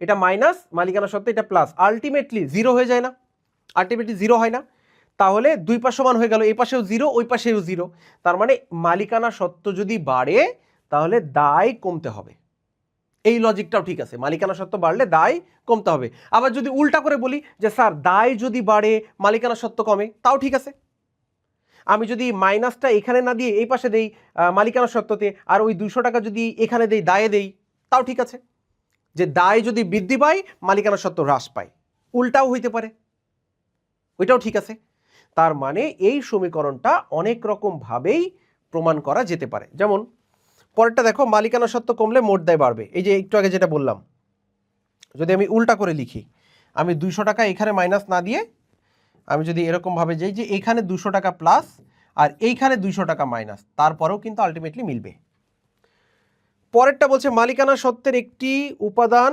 এটা মাইনাস, মালিকানা সত্ত্ব এটা প্লাস, আলটিমেটলি 0 হয়ে যায় না? আলটিমেটলি 0 হয় না? তাহলে 2 পাশ সমান হয়ে গেল, এই পাশেও 0 ওই পাশেও 0, তার মানে মালিকানা সত্ত্ব যদি বাড়ে তাহলে দায় কমতে হবে। এই লজিকটাও ঠিক আছে, মালিকানা সত্ত্ব বাড়লে দায় কমতে হবে। আবার যদি উল্টা করে বলি যে স্যার দায় যদি বাড়ে মালিকানা সত্ত্ব কমে, তাও ঠিক আছে। আমি যদি মাইনাসটা এখানে না দিয়ে এই পাশে দেই মালিকানা সত্ত্বতে, আর ওই 200 টাকা যদি এখানে দেই, দায়ে দেই, তাও ঠিক আছে। যে দায় যদি বৃদ্ধি পায় মালিকানা সত্ত্ব হ্রাস পায়, উল্টাও হইতে পারে, ওইটাও ঠিক আছে। তার মানে এই সমীকরণটা অনেক রকম ভাবেই প্রমাণ করা যেতে পারে। যেমন পরেরটা দেখো, মালিকানা সত্ত্ব কমলে মোট দায় বাড়বে। এই যে একটু আগে যেটা বললাম, যদি আমি উল্টা করে লিখি, আমি 200 টাকা এখানে মাইনাস না দিয়ে আমি যদি এরকম ভাবে যাই যে এইখানে 200 টাকা প্লাস আর এইখানে 200 টাকা মাইনাস, তারপরেও কিন্তু আলটিমেটলি মিলবে। পরেরটা বলছে মালিকানা সত্ত্বের একটি উপাদান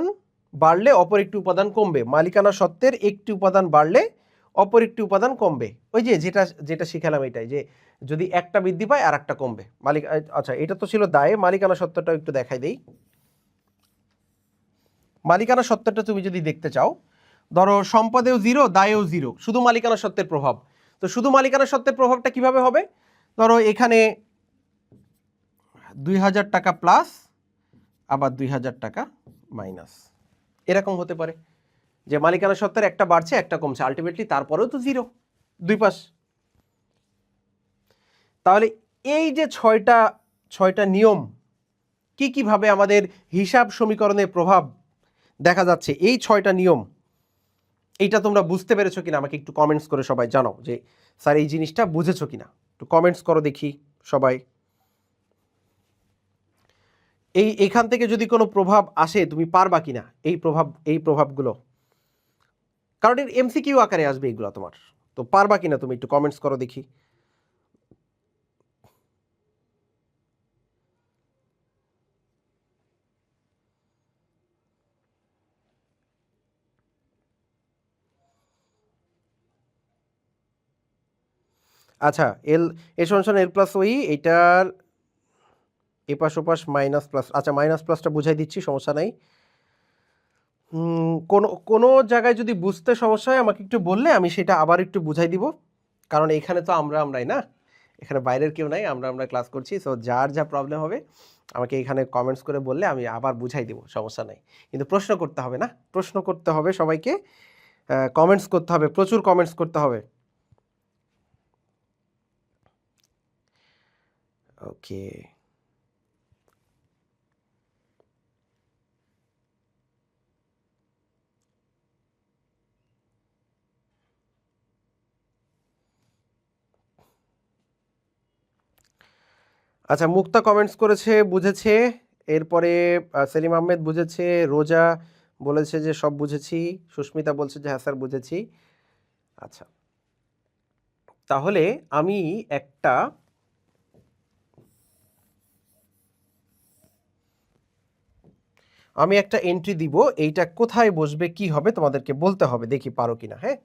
বাড়লে অপর একটি উপাদান কমবে। মালিকানা সত্ত্বের একটি উপাদান বাড়লে অপর একটি উপাদান কমবে। ওই যে যেটা শিখালাম, এটাই, যে যদি একটা বৃদ্ধি পায় আর একটা কমবে। আচ্ছা, এটা তো ছিল দায়ে, মালিকানা সত্ত্বটাও একটু দেখাই দেই। মালিকানা সত্ত্বটা তুমি যদি দেখতে চাও, ধরো সম্পদেও 0, দায়েও 0, শুধু মালিকানা সত্ত্বের প্রভাব। তো শুধু মালিকানা সত্ত্বের প্রভাবটা কিভাবে হবে? ধরো এখানে 2000 টাকা প্লাস, আবার 2000 টাকা মাইনাস, এরকম হতে পারে যে মালিকানা সত্ত্বের একটা বাড়ছে একটা কমছে, আলটিমেটলি তারপরেও তো জিরো দুই পাশ। তাহলে এই যে ছয়টা নিয়ম কিভাবে আমাদের হিসাব সমীকরণে প্রভাব দেখা যাচ্ছে, এই 6টা নিয়ম, এইটা তোমরা বুঝতে পেরেছো কিনা আমাকে একটু কমেন্টস করে সবাই জানাও যে স্যার এই জিনিসটা বুঝেছো কিনা, একটু কমেন্টস করো দেখি সবাই। এখান থেকে যদি কোনো প্রভাব আসে তুমি পারবা কিনা এই প্রভাবগুলো, কারণ এর এমসিকিউ আকারে আসবে এগুলো, তোমার তো পারবা কিনা তুমি একটু কমেন্টস করো দেখি। আচ্ছা, এ সমান এল প্লাস ওই, এইটার এপাশ ওপাশ মাইনাস প্লাস, আচ্ছা মাইনাস প্লাসটা বুঝাই দিচ্ছি, সমস্যা নাই। কোনো জায়গায় যদি বুঝতে সমস্যা হয় আমাকে একটু বললে আমি সেটা আবার একটু বুঝাই দিব, কারণ এখানে তো আমরাই না, এখানে বাইরের কেউ নাই, আমরা ক্লাস করছি। সো যার যা প্রবলেম হবে আমাকে এখানে কমেন্টস করে বললে আমি আবার বুঝাই দিব, সমস্যা নাই। কিন্তু প্রশ্ন করতে হবে না, প্রশ্ন করতে হবে সবাইকে, কমেন্টস করতে হবে, প্রচুর কমেন্টস করতে হবে। ওকে, আচ্ছা মুক্তা কমেন্টস করেছে, বুঝেছে। এরপরে সেলিম আহমেদ বুঝেছে, রোজা বলেছে যে সব বুঝেছি, সুস্মিতা বলছে যে হ্যাঁ স্যার বুঝেছি। আচ্ছা, তাহলে আমি একটা এন্ট্রি দিব, এইটা কোথায় বসবে কি হবে তোমাদেরকে বলতে হবে, দেখি পারো কিনা। হ্যাঁ,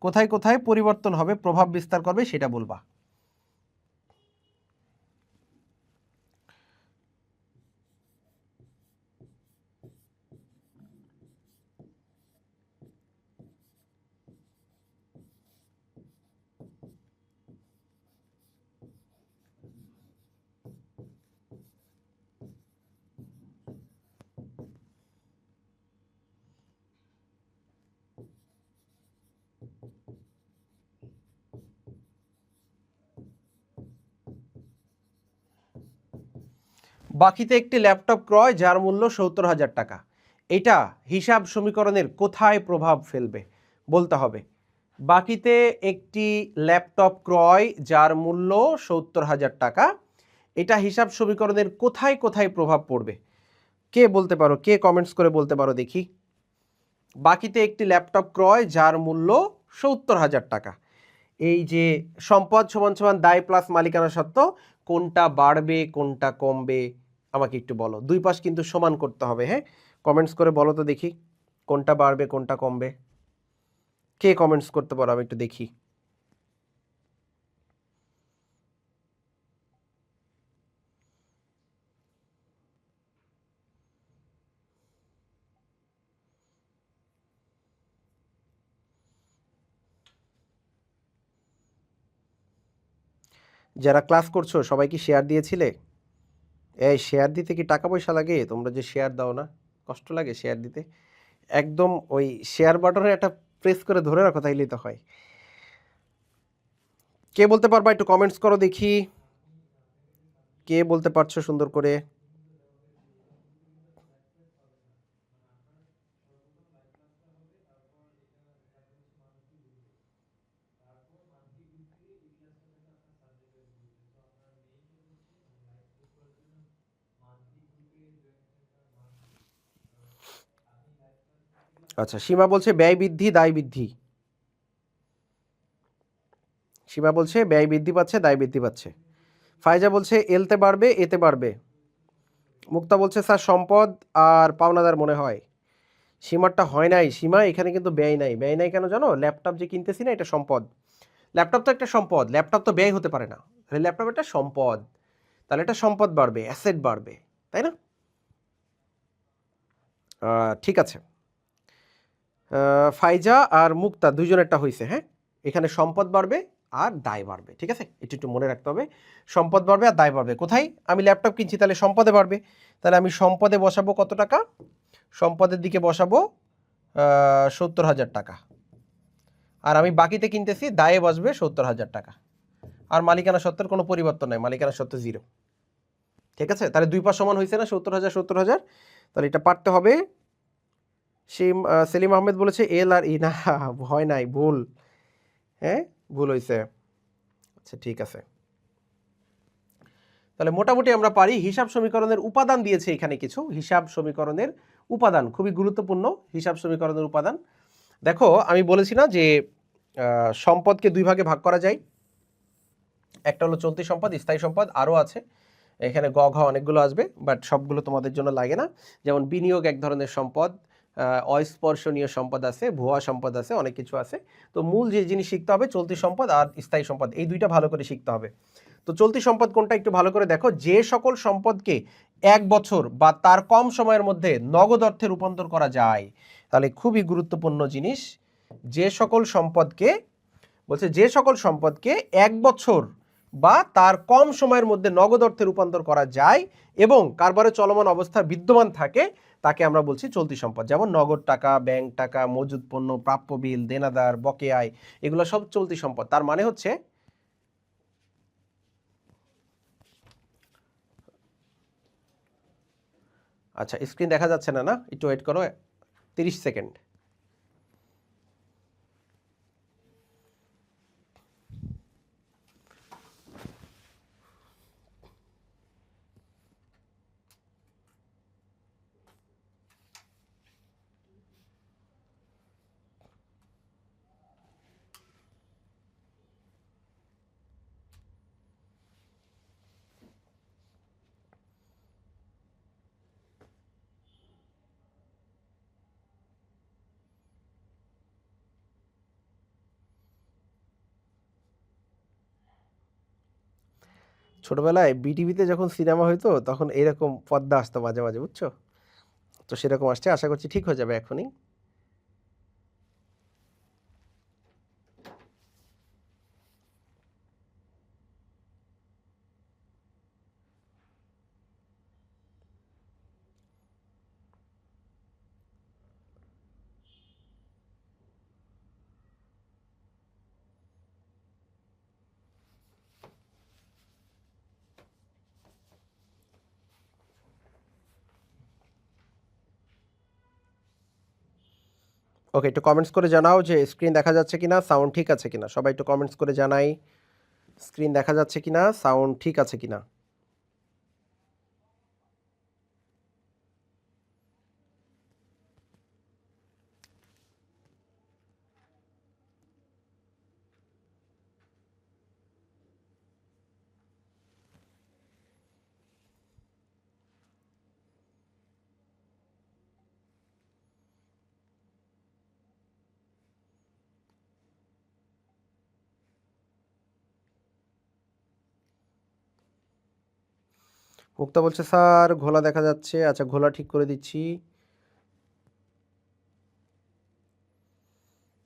কোথায় কোথায় পরিবর্তন হবে, প্রভাব বিস্তার করবে সেটা বলবা। বাকিতে একটি ল্যাপটপ ক্রয় যার মূল্য ৭০,০০০ টাকা, এটা হিসাব সমীকরণের কোথায় প্রভাব ফেলবে বলতে হবে। বাকিতে একটি ল্যাপটপ ক্রয় যার মূল্য ৭০,০০০ টাকা, এটা হিসাব সমীকরণের কোথায় কোথায় প্রভাব পড়বে, কে বলতে পারো, কে কমেন্টস করে বলতে পারো দেখি। বাকিতে একটি ল্যাপটপ ক্রয় যার মূল্য ৭০,০০০ টাকা, এই যে সম্পদ সমান সমান দায় প্লাস মালিকানা সত্ত্ব, কোনটা বাড়বে কোনটা কমবে আমাকে একটু বলো। দুই পাশ কিন্তু সমান করতে হবে। হ্যাঁ, কমেন্টস করে বলো তো দেখি কোনটা বাড়বে কোনটা কমবে, কে কমেন্টস করতে পারো আমি একটু দেখি। যারা ক্লাস করছো সবাই কি শেয়ার দিয়েছিলে? এই শেয়ার দিতে কি টাকা পয়সা লাগে? তোমরা যে শেয়ার দাও না, কষ্ট লাগে শেয়ার দিতে? একদম ওই শেয়ার বাটনে একটা প্রেস করে ধরে রাখো, তাইলেই তো হয়। কে বলতে পারবা একটু কমেন্টস করো দেখি, কে বলতে পারছো সুন্দর করে। আচ্ছা, সীমা বলছে ব্যয় বৃদ্ধি দায় বৃদ্ধি, সীমা বলছে ব্যয় বৃদ্ধি পাচ্ছে দায় বৃদ্ধি পাচ্ছে। ফায়জা বলছে এলতে বাড়বে এতে বাড়বে। মুক্তা বলছে স্যার সম্পদ আর পাওনাদার মনে হয়। সীমারটা হয় নাই, সীমা এখানে কিন্তু ব্যয় নাই। ব্যয় নাই কেন জানো? ল্যাপটপ যে কিনতেছি না, এটা সম্পদ। ল্যাপটপ তো একটা সম্পদ, ল্যাপটপ তো ব্যয় হতে পারে না, ল্যাপটপ একটা সম্পদ, তাহলে এটা সম্পদ বাড়বে, অ্যাসেট বাড়বে, তাই না? ঠিক আছে, ফাইজা আর মুক্তা দুইজনেরটা হয়েছে। হ্যাঁ, এখানে সম্পদ বাড়বে আর দায় বাড়বে। ঠিক আছে, একটু একটু মনে রাখতে হবে, সম্পদ বাড়বে আর দায় বাড়বে। কোথায়? আমি ল্যাপটপ কিনছি, তাহলে সম্পদে বাড়বে, তাহলে আমি সম্পদে বসাবো কত টাকা? সম্পদের দিকে বসাবো 70,000 টাকা। আর আমি বাকিতে কিনতেছি, দায়ে বসবে 70,000 টাকা। আর মালিকানা সত্ত্বের কোনো পরিবর্তন নাই, মালিকানা সত্ত্ব 0। ঠিক আছে, তাহলে দুই পাশ সমান হয়েছে না? 70,000 70,000। তাহলে এটা পারতে হবে। সেলিম আহমেদ বলেছে এল আর ই, না ভয় নাই, ভুল। হ্যাঁ, ভুল হয়েছে। আচ্ছা ঠিক আছে, তাহলে মোটামুটি আমরা পারি। হিসাব সমীকরণের উপাদান দিয়েছে এখানে কিছু, হিসাব সমীকরণের উপাদান খুবই গুরুত্বপূর্ণ। হিসাব সমীকরণের উপাদান দেখো, আমি বলেছি না যে সম্পদকে দুই ভাগে ভাগ করা যায়, একটা হলো চলতি সম্পদ, স্থায়ী সম্পদ, আরও আছে এখানে গ ঘ অনেকগুলো আসবে, বাট সবগুলো তোমাদের জন্য লাগে না। যেমন বিনিয়োগ এক ধরনের সম্পদ, অস্পর্শনীয় সম্পদ আছে, ভুয়া সম্পদ আছে, অনেক কিছু আছে। তো মূল যে জিনিস শিখতে হবে চলতি সম্পদ আর স্থায়ী সম্পদ, এই দুইটা ভালো করে শিখতে হবে। তো চলতি সম্পদ কোনটা একটু ভালো করে দেখো, যে সকল সম্পদকে 1 বছর বা তার কম সময়ের মধ্যে নগদ অর্থে রূপান্তর করা যায়। তাহলে খুবই গুরুত্বপূর্ণ জিনিস, যে সকল সম্পদকে বলছে, যে সকল সম্পদকে 1 বছর বা তার কম সময়ের মধ্যে নগদ অর্থে রূপান্তর করা যায় এবং কারবারে চলমান অবস্থা বিদ্যমান থাকে, তাকে আমরা বলছি চলতি সম্পদ। যেমন নগদ টাকা, ব্যাংক টাকা, মজুদ পণ্য, প্রাপ্য বিল, দেনাদার, বকেয়ায়, এগুলো সব চলতি সম্পদ। তার মানে হচ্ছে, আচ্ছা স্ক্রিন দেখা যাচ্ছে না, না একটু ওয়েট করো 30 সেকেন্ড। ছোটবেলায় বিটিভিতে যখন সিনেমা হইতো তখন এরকম পর্দা আসতো মাঝে মাঝে, বুঝছো? তো সেরকম আসছে, আশা করছি ঠিক হয়ে যাবে এখনই। ওকে, একটু কমেন্টস করে জানাও যে স্ক্রিন দেখা যাচ্ছে কিনা, সাউন্ড ঠিক আছে কিনা। সবাই একটু কমেন্টস করে জানাই স্ক্রিন দেখা যাচ্ছে কিনা, সাউন্ড ঠিক আছে কিনা। মুক্তা বলছে স্যার ঘোলা দেখা যাচ্ছে। আচ্ছা ঘোলা ঠিক করে দিচ্ছি।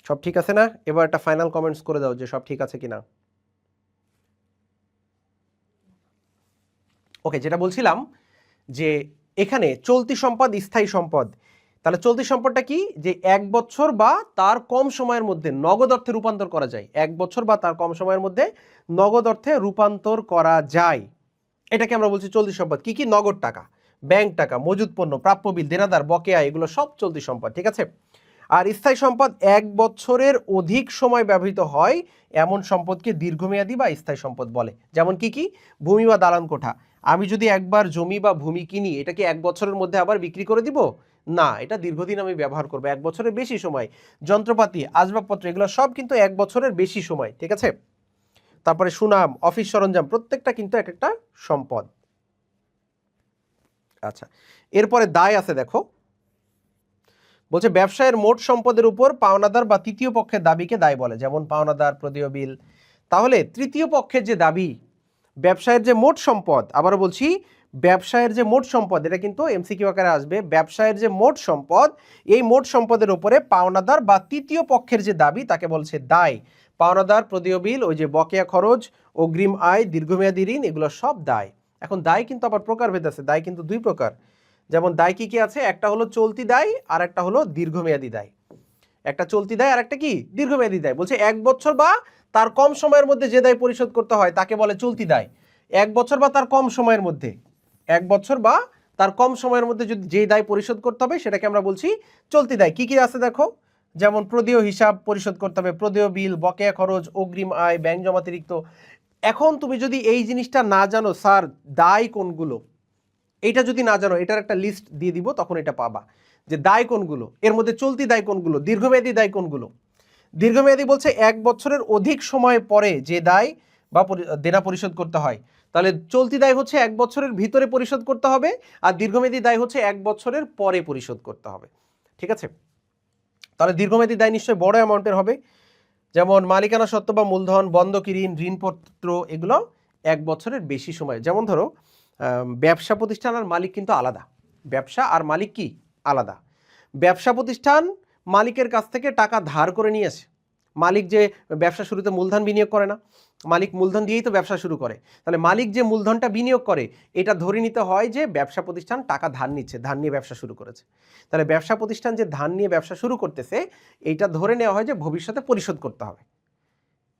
সব ঠিক আছে না? এবার একটা ফাইনাল কমেন্টস করে দাও যে সব ঠিক আছে কিনা। ওকে, যেটা বলছিলাম যে এখানে চলতি সম্পদ, স্থায়ী সম্পদ, তাহলে চলতি সম্পদটা কি? যে 1 বছর বা তার কম সময়ের মধ্যে নগদ অর্থে রূপান্তর করা যায়। 1 বছর বা তার কম সময়ের মধ্যে নগদ অর্থে রূপান্তর করা যায়, এটাকে আমরা বলছি চলতি সম্পদ। কি কি? নগদ টাকা, ব্যাংক টাকা, মজুদ পণ্য, প্রাপ্য বিল, দেনাদার, বকেয়া, এগুলো সব চলতি সম্পদ। ঠিক আছে। আর স্থায়ী সম্পদ 1 বছরের অধিক সময় ব্যবহৃত হয় এমন সম্পদকে দীর্ঘমেয়াদী বা স্থায়ী সম্পদ বলে। যেমন কি কি? ভূমি বা দালান কোঠা। আমি যদি একবার জমি বা ভূমি কিনি, এটা কি 1 বছরের মধ্যে আবার বিক্রি করে দিব? না, এটা দীর্ঘদিন আমি ব্যবহার করবো, 1 বছরের বেশি সময়। যন্ত্রপাতি, আসবাবপত্র, এগুলো সব কিন্তু 1 বছরের বেশি সময়। ঠিক আছে। তারপরে সুনাম, অফিস সরঞ্জাম, প্রত্যেকটা কিন্তু এক একটা সম্পদ। আচ্ছা, এরপরে দায় আছে দেখো, বলছে ব্যবসায়ের মোট সম্পদের উপর পাওনাদার বা তৃতীয় পক্ষের দাবিকে দায় বলে। যেমন পাওনাদার, প্রদেয় বিল। তাহলে তৃতীয় পক্ষের যে দাবি, ব্যবসায়ের যে মোট সম্পদ, আবারও বলছি, ব্যবসায়ের যে মোট সম্পদ, এটা কিন্তু এমসিকিউ আকারে আসবে, ব্যবসায়ের যে মোট সম্পদ, এই মোট সম্পদের উপরে পাওনাদার বা তৃতীয় পক্ষের যে দাবি তাকে বলছে দায়। পাওনাদার, প্রদেয় বিল, ওই যে বকেয়া খরচ, অগ্রিম আয়, দীর্ঘমেয়াদী ঋণ, এগুলো সব দায়। এখন দায় কিন্তু আবার প্রকারভেদ আছে, দায় কিন্তু দুই প্রকার। যেমন দায় কি কি আছে, একটা হলো চলতি দায় আর একটা হলো দীর্ঘমেয়াদী দায়। একটা চলতি দায় আর একটা কি দীর্ঘমেয়াদী দায়। বলছে 1 বছর বা তার কম সময়ের মধ্যে যে দায় পরিশোধ করতে হয় তাকে বলে চলতি দায়। 1 বছর বা তার কম সময়ের মধ্যে, 1 বছর বা তার কম সময়ের মধ্যে যদি যে দায় পরিশোধ করতে হবে সেটাকে আমরা বলছি চলতি দায়। কি কি আছে দেখো, যেমন প্রদেয় হিসাব পরিশোধ করতে হবে, প্রদেয় বিল, বকেয়া খরচ, অগ্রিম আয়, ব্যাংক জমাতিরিক্ত। এখন তুমি যদি এই জিনিসটা না জানো স্যার দায় কোনগুলো, এইটা যদি না জানো, এটার একটা লিস্ট দিয়ে দিব, তখন এটা পাবা যে দায় কোনগুলো, এর মধ্যে চলতি দায় কোনগুলো, দীর্ঘমেয়াদী দায় কোনগুলো। দীর্ঘমেয়াদী বলছে 1 বছরের অধিক সময় পরে যে দায় বা দেনা পরিশোধ করতে হয়। তাহলে চলতি দায় হচ্ছে 1 বছরের ভিতরে পরিশোধ করতে হবে, আর দীর্ঘমেয়াদী দায় হচ্ছে 1 বছরের পরে পরিশোধ করতে হবে। ঠিক আছে, তাহলে দীর্ঘমেয়াদী দায় নিশ্চয়ই বড় অ্যামাউন্টের হবে। যেমন মালিকানা সত্ত্ব বা মূলধন, বন্ধকি ঋণ, ঋণপত্র, এগুলো 1 বছরের বেশি সময়। যেমন ধরো ব্যবসা প্রতিষ্ঠান আর মালিক কিন্তু আলাদা, ব্যবসা আর মালিক কি আলাদা। ব্যবসা প্রতিষ্ঠান মালিকের কাছ থেকে টাকা ধার করে নিয়ে আসে। মালিক যে ব্যবসা শুরুতে মূলধন বিনিয়োগ করে না, মালিক মূলধন দিয়েই তো ব্যবসা শুরু করে। তাহলে মালিক যে মূলধনটা বিনিয়োগ করে, এটা ধরে নিতে হয় যে ব্যবসা প্রতিষ্ঠান টাকা ধার নিচ্ছে, ধার নিয়ে ব্যবসা শুরু করেছে। তাহলে ব্যবসা প্রতিষ্ঠান যে ধার নিয়ে ব্যবসা শুরু করতেছে, এইটা ধরে নেওয়া হয় যে ভবিষ্যতে পরিশোধ করতে হবে।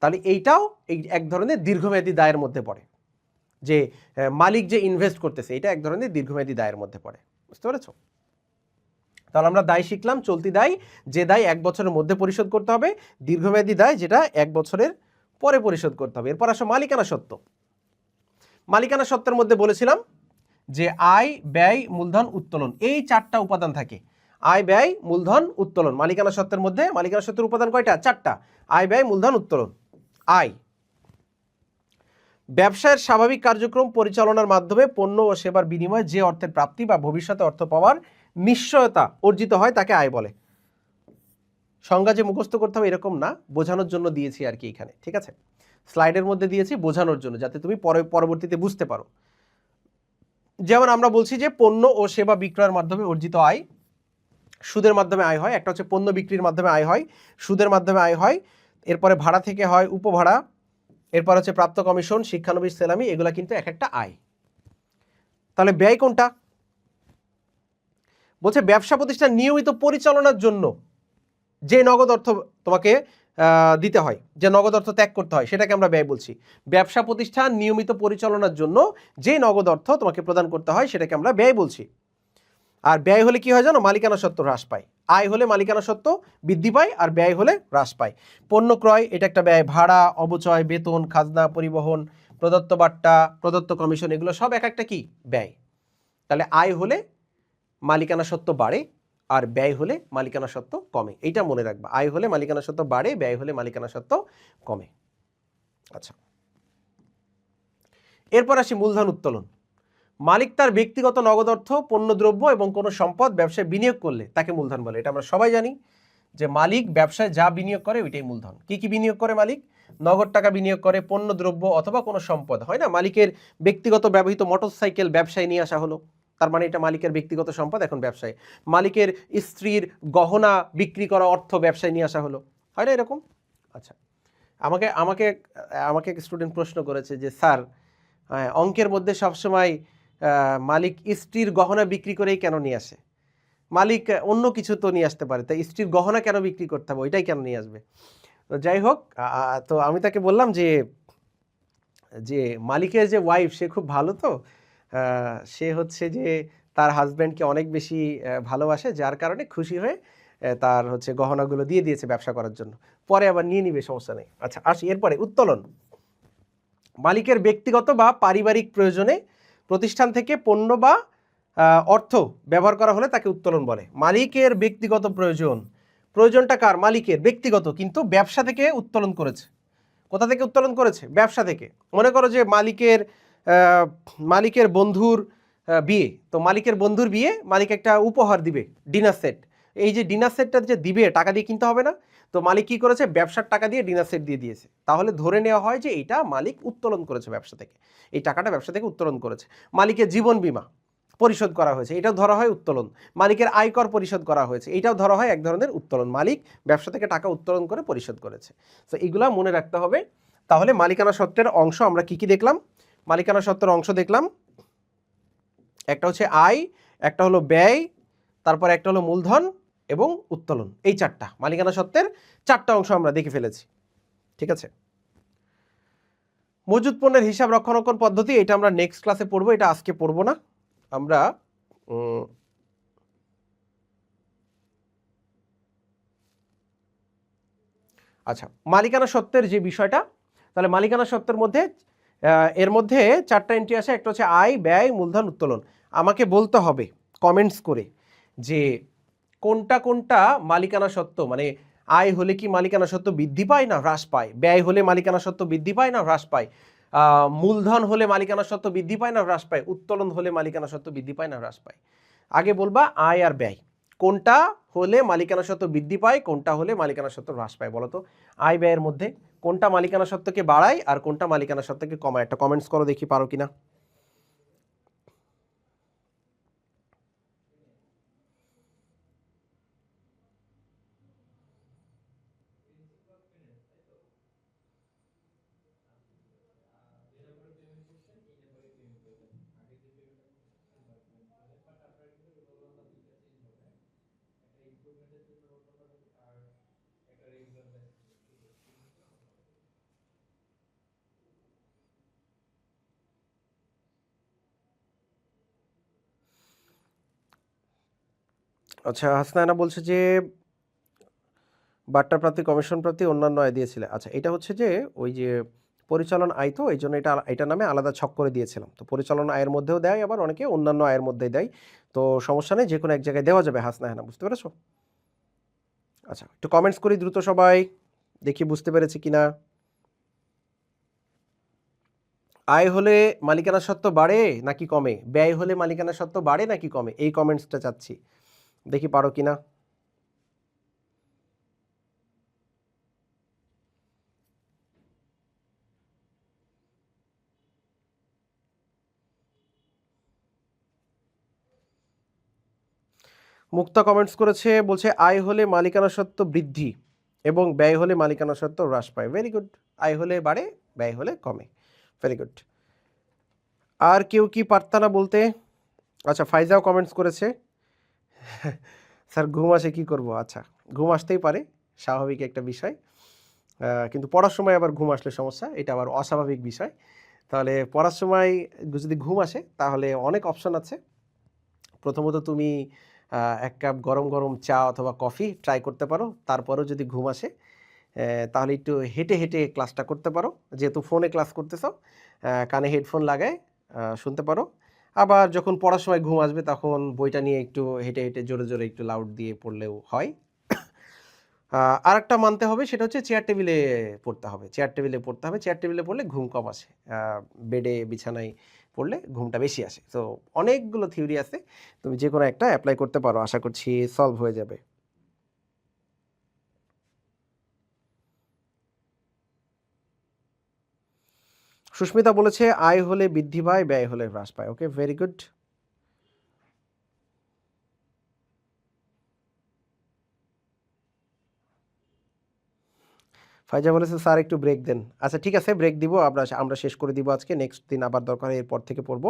তাহলে এইটাও এই এক ধরনের দীর্ঘমেয়াদী দায়ের মধ্যে পড়ে, যে মালিক যে ইনভেস্ট করতেছে, এটা এক ধরনের দীর্ঘমেয়াদী দায়ের মধ্যে পড়ে। বুঝতে পেরেছো? তাহলে আমরা দায় শিখলাম, চলতি দায় যে দায় 1 বছরের মধ্যে পরিশোধ করতে হবে, দীর্ঘমেয়াদী দায় যেটা 1 বছরের পরে পরিশোধ করতে হবে। এরপর আসো মালিকানা সত্ত্ব। মালিকানা সত্ত্বের মধ্যে বলেছিলাম যে আয়, ব্যয়, মূলধন, উত্তোলন, এই 4টা উপাদান থাকে। আয়, ব্যয়, মূলধন, উত্তোলন। মালিকানা সত্ত্বের মধ্যে মালিকানা সত্ত্বের উপাদান কয়টা? 4টা। আয়, ব্যয়, মূলধন, উত্তোলন। আয়, ব্যবসায়ের স্বাভাবিক কার্যক্রম পরিচালনার মাধ্যমে পণ্য ও সেবার বিনিময়ে যে অর্থের প্রাপ্তি বা ভবিষ্যতে অর্থ পাওয়ার নিশ্চয়তা অর্জিত হয় তাকে আয় বলে। সংজ্ঞা যে মুখস্থ করতে হবে এরকম না, বোঝানোর জন্য দিয়েছি আর কি এখানে। ঠিক আছে, স্লাইডের মধ্যে দিয়েছি বোঝানোর জন্য, যাতে তুমি পরবর্তীতে বুঝতে পারো। যেমন আমরা বলছি যে পণ্য ও সেবা বিক্রয়ের মাধ্যমে অর্জিত আয়, সুদের মাধ্যমে আয় হয়। একটা হচ্ছে পণ্য বিক্রির মাধ্যমে আয় হয়, সুদের মাধ্যমে আয় হয়, এরপরে ভাড়া থেকে হয় উপভাড়া, এরপর হচ্ছে প্রাপ্ত কমিশন, শিক্ষানবিশ, সেলামি, এগুলা কিন্তু এক একটা আয়। তাহলে ব্যয় কোনটা? বলছে ব্যবসা প্রতিষ্ঠান নিয়মিত পরিচালনার জন্য যে নগদ অর্থ তোমাকে দিতে হয়, যে নগদ অর্থ ত্যাগ করতে হয়, সেটাকে আমরা ব্যয় বলছি। ব্যবসা প্রতিষ্ঠান নিয়মিত পরিচালনার জন্য যে নগদ অর্থ তোমাকে প্রদান করতে হয় সেটাকে আমরা ব্যয় বলছি। আর ব্যয় হলে কি হয় জানো? মালিকানা সত্ত্ব হ্রাস পায়। আয় হলে মালিকানা সত্ত্ব বৃদ্ধি পায়, আর ব্যয় হলে হ্রাস পায়। পণ্য ক্রয়, এটা একটা ব্যয়। ভাড়া, অবচয়, বেতন, খাজনা, পরিবহন, প্রদত্ত বাট্টা, প্রদত্ত কমিশন, এগুলো সব এক একটা কি ব্যয়। তাহলে আয় হলে মালিকানা সত্ত্ব বাড়ে, আর ব্যয় হলে মালিকানা সত্ত্ব কমে। এইটা মনে রাখবা, আয় হলে মালিকানা সত্ত্ব বাড়ে, ব্যয় হলে মালিকানা সত্ত্ব কমে। আচ্ছা, এরপর আসি মূলধন উত্তোলন। মালিক তার ব্যক্তিগত নগদ অর্থ, পণ্যদ্রব্য এবং কোনো সম্পদ ব্যবসায় বিনিয়োগ করলে তাকে মূলধন বলে। এটা আমরা সবাই জানি যে মালিক ব্যবসায় যা বিনিয়োগ করে ওইটাই মূলধন। কি কি বিনিয়োগ করে মালিক? নগদ টাকা বিনিয়োগ করে, পণ্যদ্রব্য অথবা কোনো সম্পদ। হয় না, মালিকের ব্যক্তিগত ব্যবহৃত মোটরসাইকেল ব্যবসায় নিয়ে আসা হলো, তার মানে এটা মালিকের ব্যক্তিগত সম্পদ, এখন ব্যবসায়। মালিকের স্ত্রীর গহনা বিক্রি করা অর্থ ব্যবসায় নিয়ে আসা হলো, হয় না এরকম? আচ্ছা, আমাকে আমাকে আমাকে এক স্টুডেন্ট প্রশ্ন করেছে যে স্যার, অঙ্কের মধ্যে সবসময় মালিক স্ত্রীর গহনা বিক্রি করেই কেন নিয়ে আসে? মালিক অন্য কিছু তো নিয়ে আসতে পারে, তাই স্ত্রীর গহনা কেন বিক্রি করতে হবে, ওইটাই কেন নিয়ে আসবে? তো যাই হোক, তো আমি তাকে বললাম যে যে মালিকের যে ওয়াইফ সে খুব ভালো, তো সে হচ্ছে যে তার হাজব্যান্ডকে অনেক বেশি ভালোবাসে, যার কারণে খুশি হয়ে তার হচ্ছে গহনাগুলো দিয়ে দিয়েছে ব্যবসা করার জন্য, পরে আবার নিয়ে নিবে, সমস্যা নেই। আচ্ছা আসি এরপরে উত্তোলন। মালিকের ব্যক্তিগত বা পারিবারিক প্রয়োজনে প্রতিষ্ঠান থেকে পণ্য বা অর্থ ব্যবহার করা হলে তাকে উত্তোলন বলে। মালিকের ব্যক্তিগত প্রয়োজনটা কার? মালিকের ব্যক্তিগত, কিন্তু ব্যবসা থেকে উত্তোলন করেছে। কোথা থেকে উত্তোলন করেছে? ব্যবসা থেকে। মনে করো যে মালিকের বন্ধুর বিয়ে, তো মালিকের বন্ধুর বিয়ে, মালিক একটা উপহার দিবে, ডিনার সেট। এই যে ডিনার সেটটা যে দিবে টাকা দিয়ে কিনতে হবে না, তো মালিক কি করেছে, ব্যবসার টাকা দিয়ে ডিনার সেট দিয়ে দিয়েছে, তাহলে ধরে নেওয়া হয় যে এইটা মালিক উত্তোলন করেছে ব্যবসা থেকে, এই টাকাটা ব্যবসা থেকে উত্তোলন করেছে। মালিকের জীবন বীমা পরিশোধ করা হয়েছে, এটাও ধরা হয় উত্তোলন। মালিকের আয়কর পরিশোধ করা হয়েছে, এটাও ধরা হয় এক ধরনের উত্তোলন, মালিক ব্যবসা থেকে টাকা উত্তোলন করে পরিশোধ করেছে। তো এগুলা মনে রাখতে হবে। তাহলে মালিকানা সত্ত্বের অংশ আমরা কি কি দেখলাম, মালিকানা সত্ত্বের অংশ দেখলাম, একটা হচ্ছে আয়, একটা হলো ব্যয়, তারপর একটা হলো মূলধন এবং উত্তোলন, এই চারটা মালিকানা সত্ত্বের চারটা অংশ আমরা দেখে ফেলেছি। ঠিক আছে, মজুদ পণ্যের হিসাব রক্ষণাবেক্ষণ পদ্ধতি, এটা আমরা নেক্সট ক্লাসে পড়বো, এটা আজকে পড়বো না আমরা। আচ্ছা, মালিকানা সত্ত্বের যে বিষয়টা, তাহলে মালিকানা সত্ত্বের মধ্যে এর মধ্যে চারটা এন্ট্রি আসে, একটা হচ্ছে আয়, ব্যয়, মূলধন, উত্তোলন। আমাকে বলতে হবে কমেন্টস করে যে কোনটা কোনটা মালিকানা সত্ত্ব, মানে আয় হলে কি মালিকানা সত্ত্ব বৃদ্ধি পায় না হ্রাস পায়, ব্যয় হলে মালিকানা সত্ত্ব বৃদ্ধি পায় না হ্রাস পায়, মূলধন হলে মালিকানা সত্ত্ব বৃদ্ধি পায় না হ্রাস পায়, উত্তোলন হলে মালিকানা সত্ত্ব বৃদ্ধি পায় না হ্রাস পায়। আগে বলবা আয় আর ব্যয়, কোনটা হলে মালিকানা সত্ত্ব বৃদ্ধি পায়, কোনটা হলে মালিকানা সত্ত্ব হ্রাস পায়, বলো তো আয় ব্যয়ের মধ্যে কোনটা মালিকানা সত্ত্বকে বাড়ায় আর কোনটা মালিকানা সত্ত্বকে কমায়? একটা কমেন্টস করো দেখি, পারো কিনা। আচ্ছা, হাসনায়না বলছে যে বাট্টা প্রাপ্তি, কমিশন প্রাপ্তি, অন্যান্য আয় দিয়েছিলে। আচ্ছা, এটা হচ্ছে যে ওই যে পরিচালন আয়, তো এই জন্য এটা নামে আলাদা ছক করে দিয়েছিলাম। তো পরিচালন আয়ের মধ্যেও দেয়, আবার অনেকে অন্যান্য আয়ের মধ্যে দেয়, তো সমস্যা নেই, যে কোনো এক জায়গায় দেওয়া যাবে হাসনায়না, বুঝতে পেরেছো? আচ্ছা, একটু কমেন্টস করি দ্রুত সবাই, দেখি বুঝতে পেরেছি কিনা। আয় হলে মালিকানা সত্ত্ব বাড়ে নাকি কমে, ব্যয় হলে মালিকানা সত্ত্ব বাড়ে নাকি কমে, এই কমেন্টসটা চাচ্ছি, দেখি পারো কিনা। মুক্তা কমেন্টস করেছে, বলছে আয় হলে মালিকানা সত্ত্ব বৃদ্ধি এবং ব্যয় হলে মালিকানা সত্ত্ব হ্রাস পায়। ভেরি গুড, আয় হলে বাড়ে, ব্যয় হলে কমে, ভেরি গুড। আর কেউ কি পারতা না বলতে? আচ্ছা, ফাইজাও কমেন্টস করেছে, স্যার ঘুম আসে কি করব। আচ্ছা, ঘুম আসতেই পারে, স্বাভাবিক একটা বিষয়, কিন্তু পড়ার সময় আবার ঘুম আসলে সমস্যা, এটা আবার অস্বাভাবিক বিষয়। তাহলে পড়ার সময় যদি ঘুম আসে তাহলে অনেক অপশন আছে। প্রথমত তুমি এক কাপ গরম গরম চা অথবা কফি ট্রাই করতে পারো, তারপরেও যদি ঘুম আসে তাহলে একটু হেঁটে হেঁটে ক্লাসটা করতে পারো, যেহেতু ফোনে ক্লাস করতেছ, কানে হেডফোন লাগায় শুনতে পারো। আবার যখন পড়ার সময় ঘুম আসবে তখন বইটা নিয়ে একটু হেঁটে হেঁটে জোরে জোরে একটু লাউড দিয়ে পড়লেও হয়। আর একটা মানতে হবে, সেটা হচ্ছে চেয়ার টেবিলে পড়তে হবে, চেয়ার টেবিলে পড়তে হবে, চেয়ার টেবিলে পড়লে ঘুম কম আসে, বেডে বিছানায় পড়লে ঘুমটা বেশি আসে। তো অনেকগুলো থিওরি আছে, তুমি যে কোনো একটা অ্যাপ্লাই করতে পারো, আশা করছি সলভ হয়ে যাবে। সুস্মিতা বলেছে আয় হলে বৃদ্ধি পায়, ব্যয় হলে হ্রাস পায়। ওকে, ভেরি গুড। ফাইজা বলেছে স্যার একটু ব্রেক দেন। আচ্ছা ঠিক আছে, ব্রেক দিব, আমরা শেষ করে দিব আজকে, নেক্সট দিন আবার দরকার হয় এরপর থেকে পড়বো।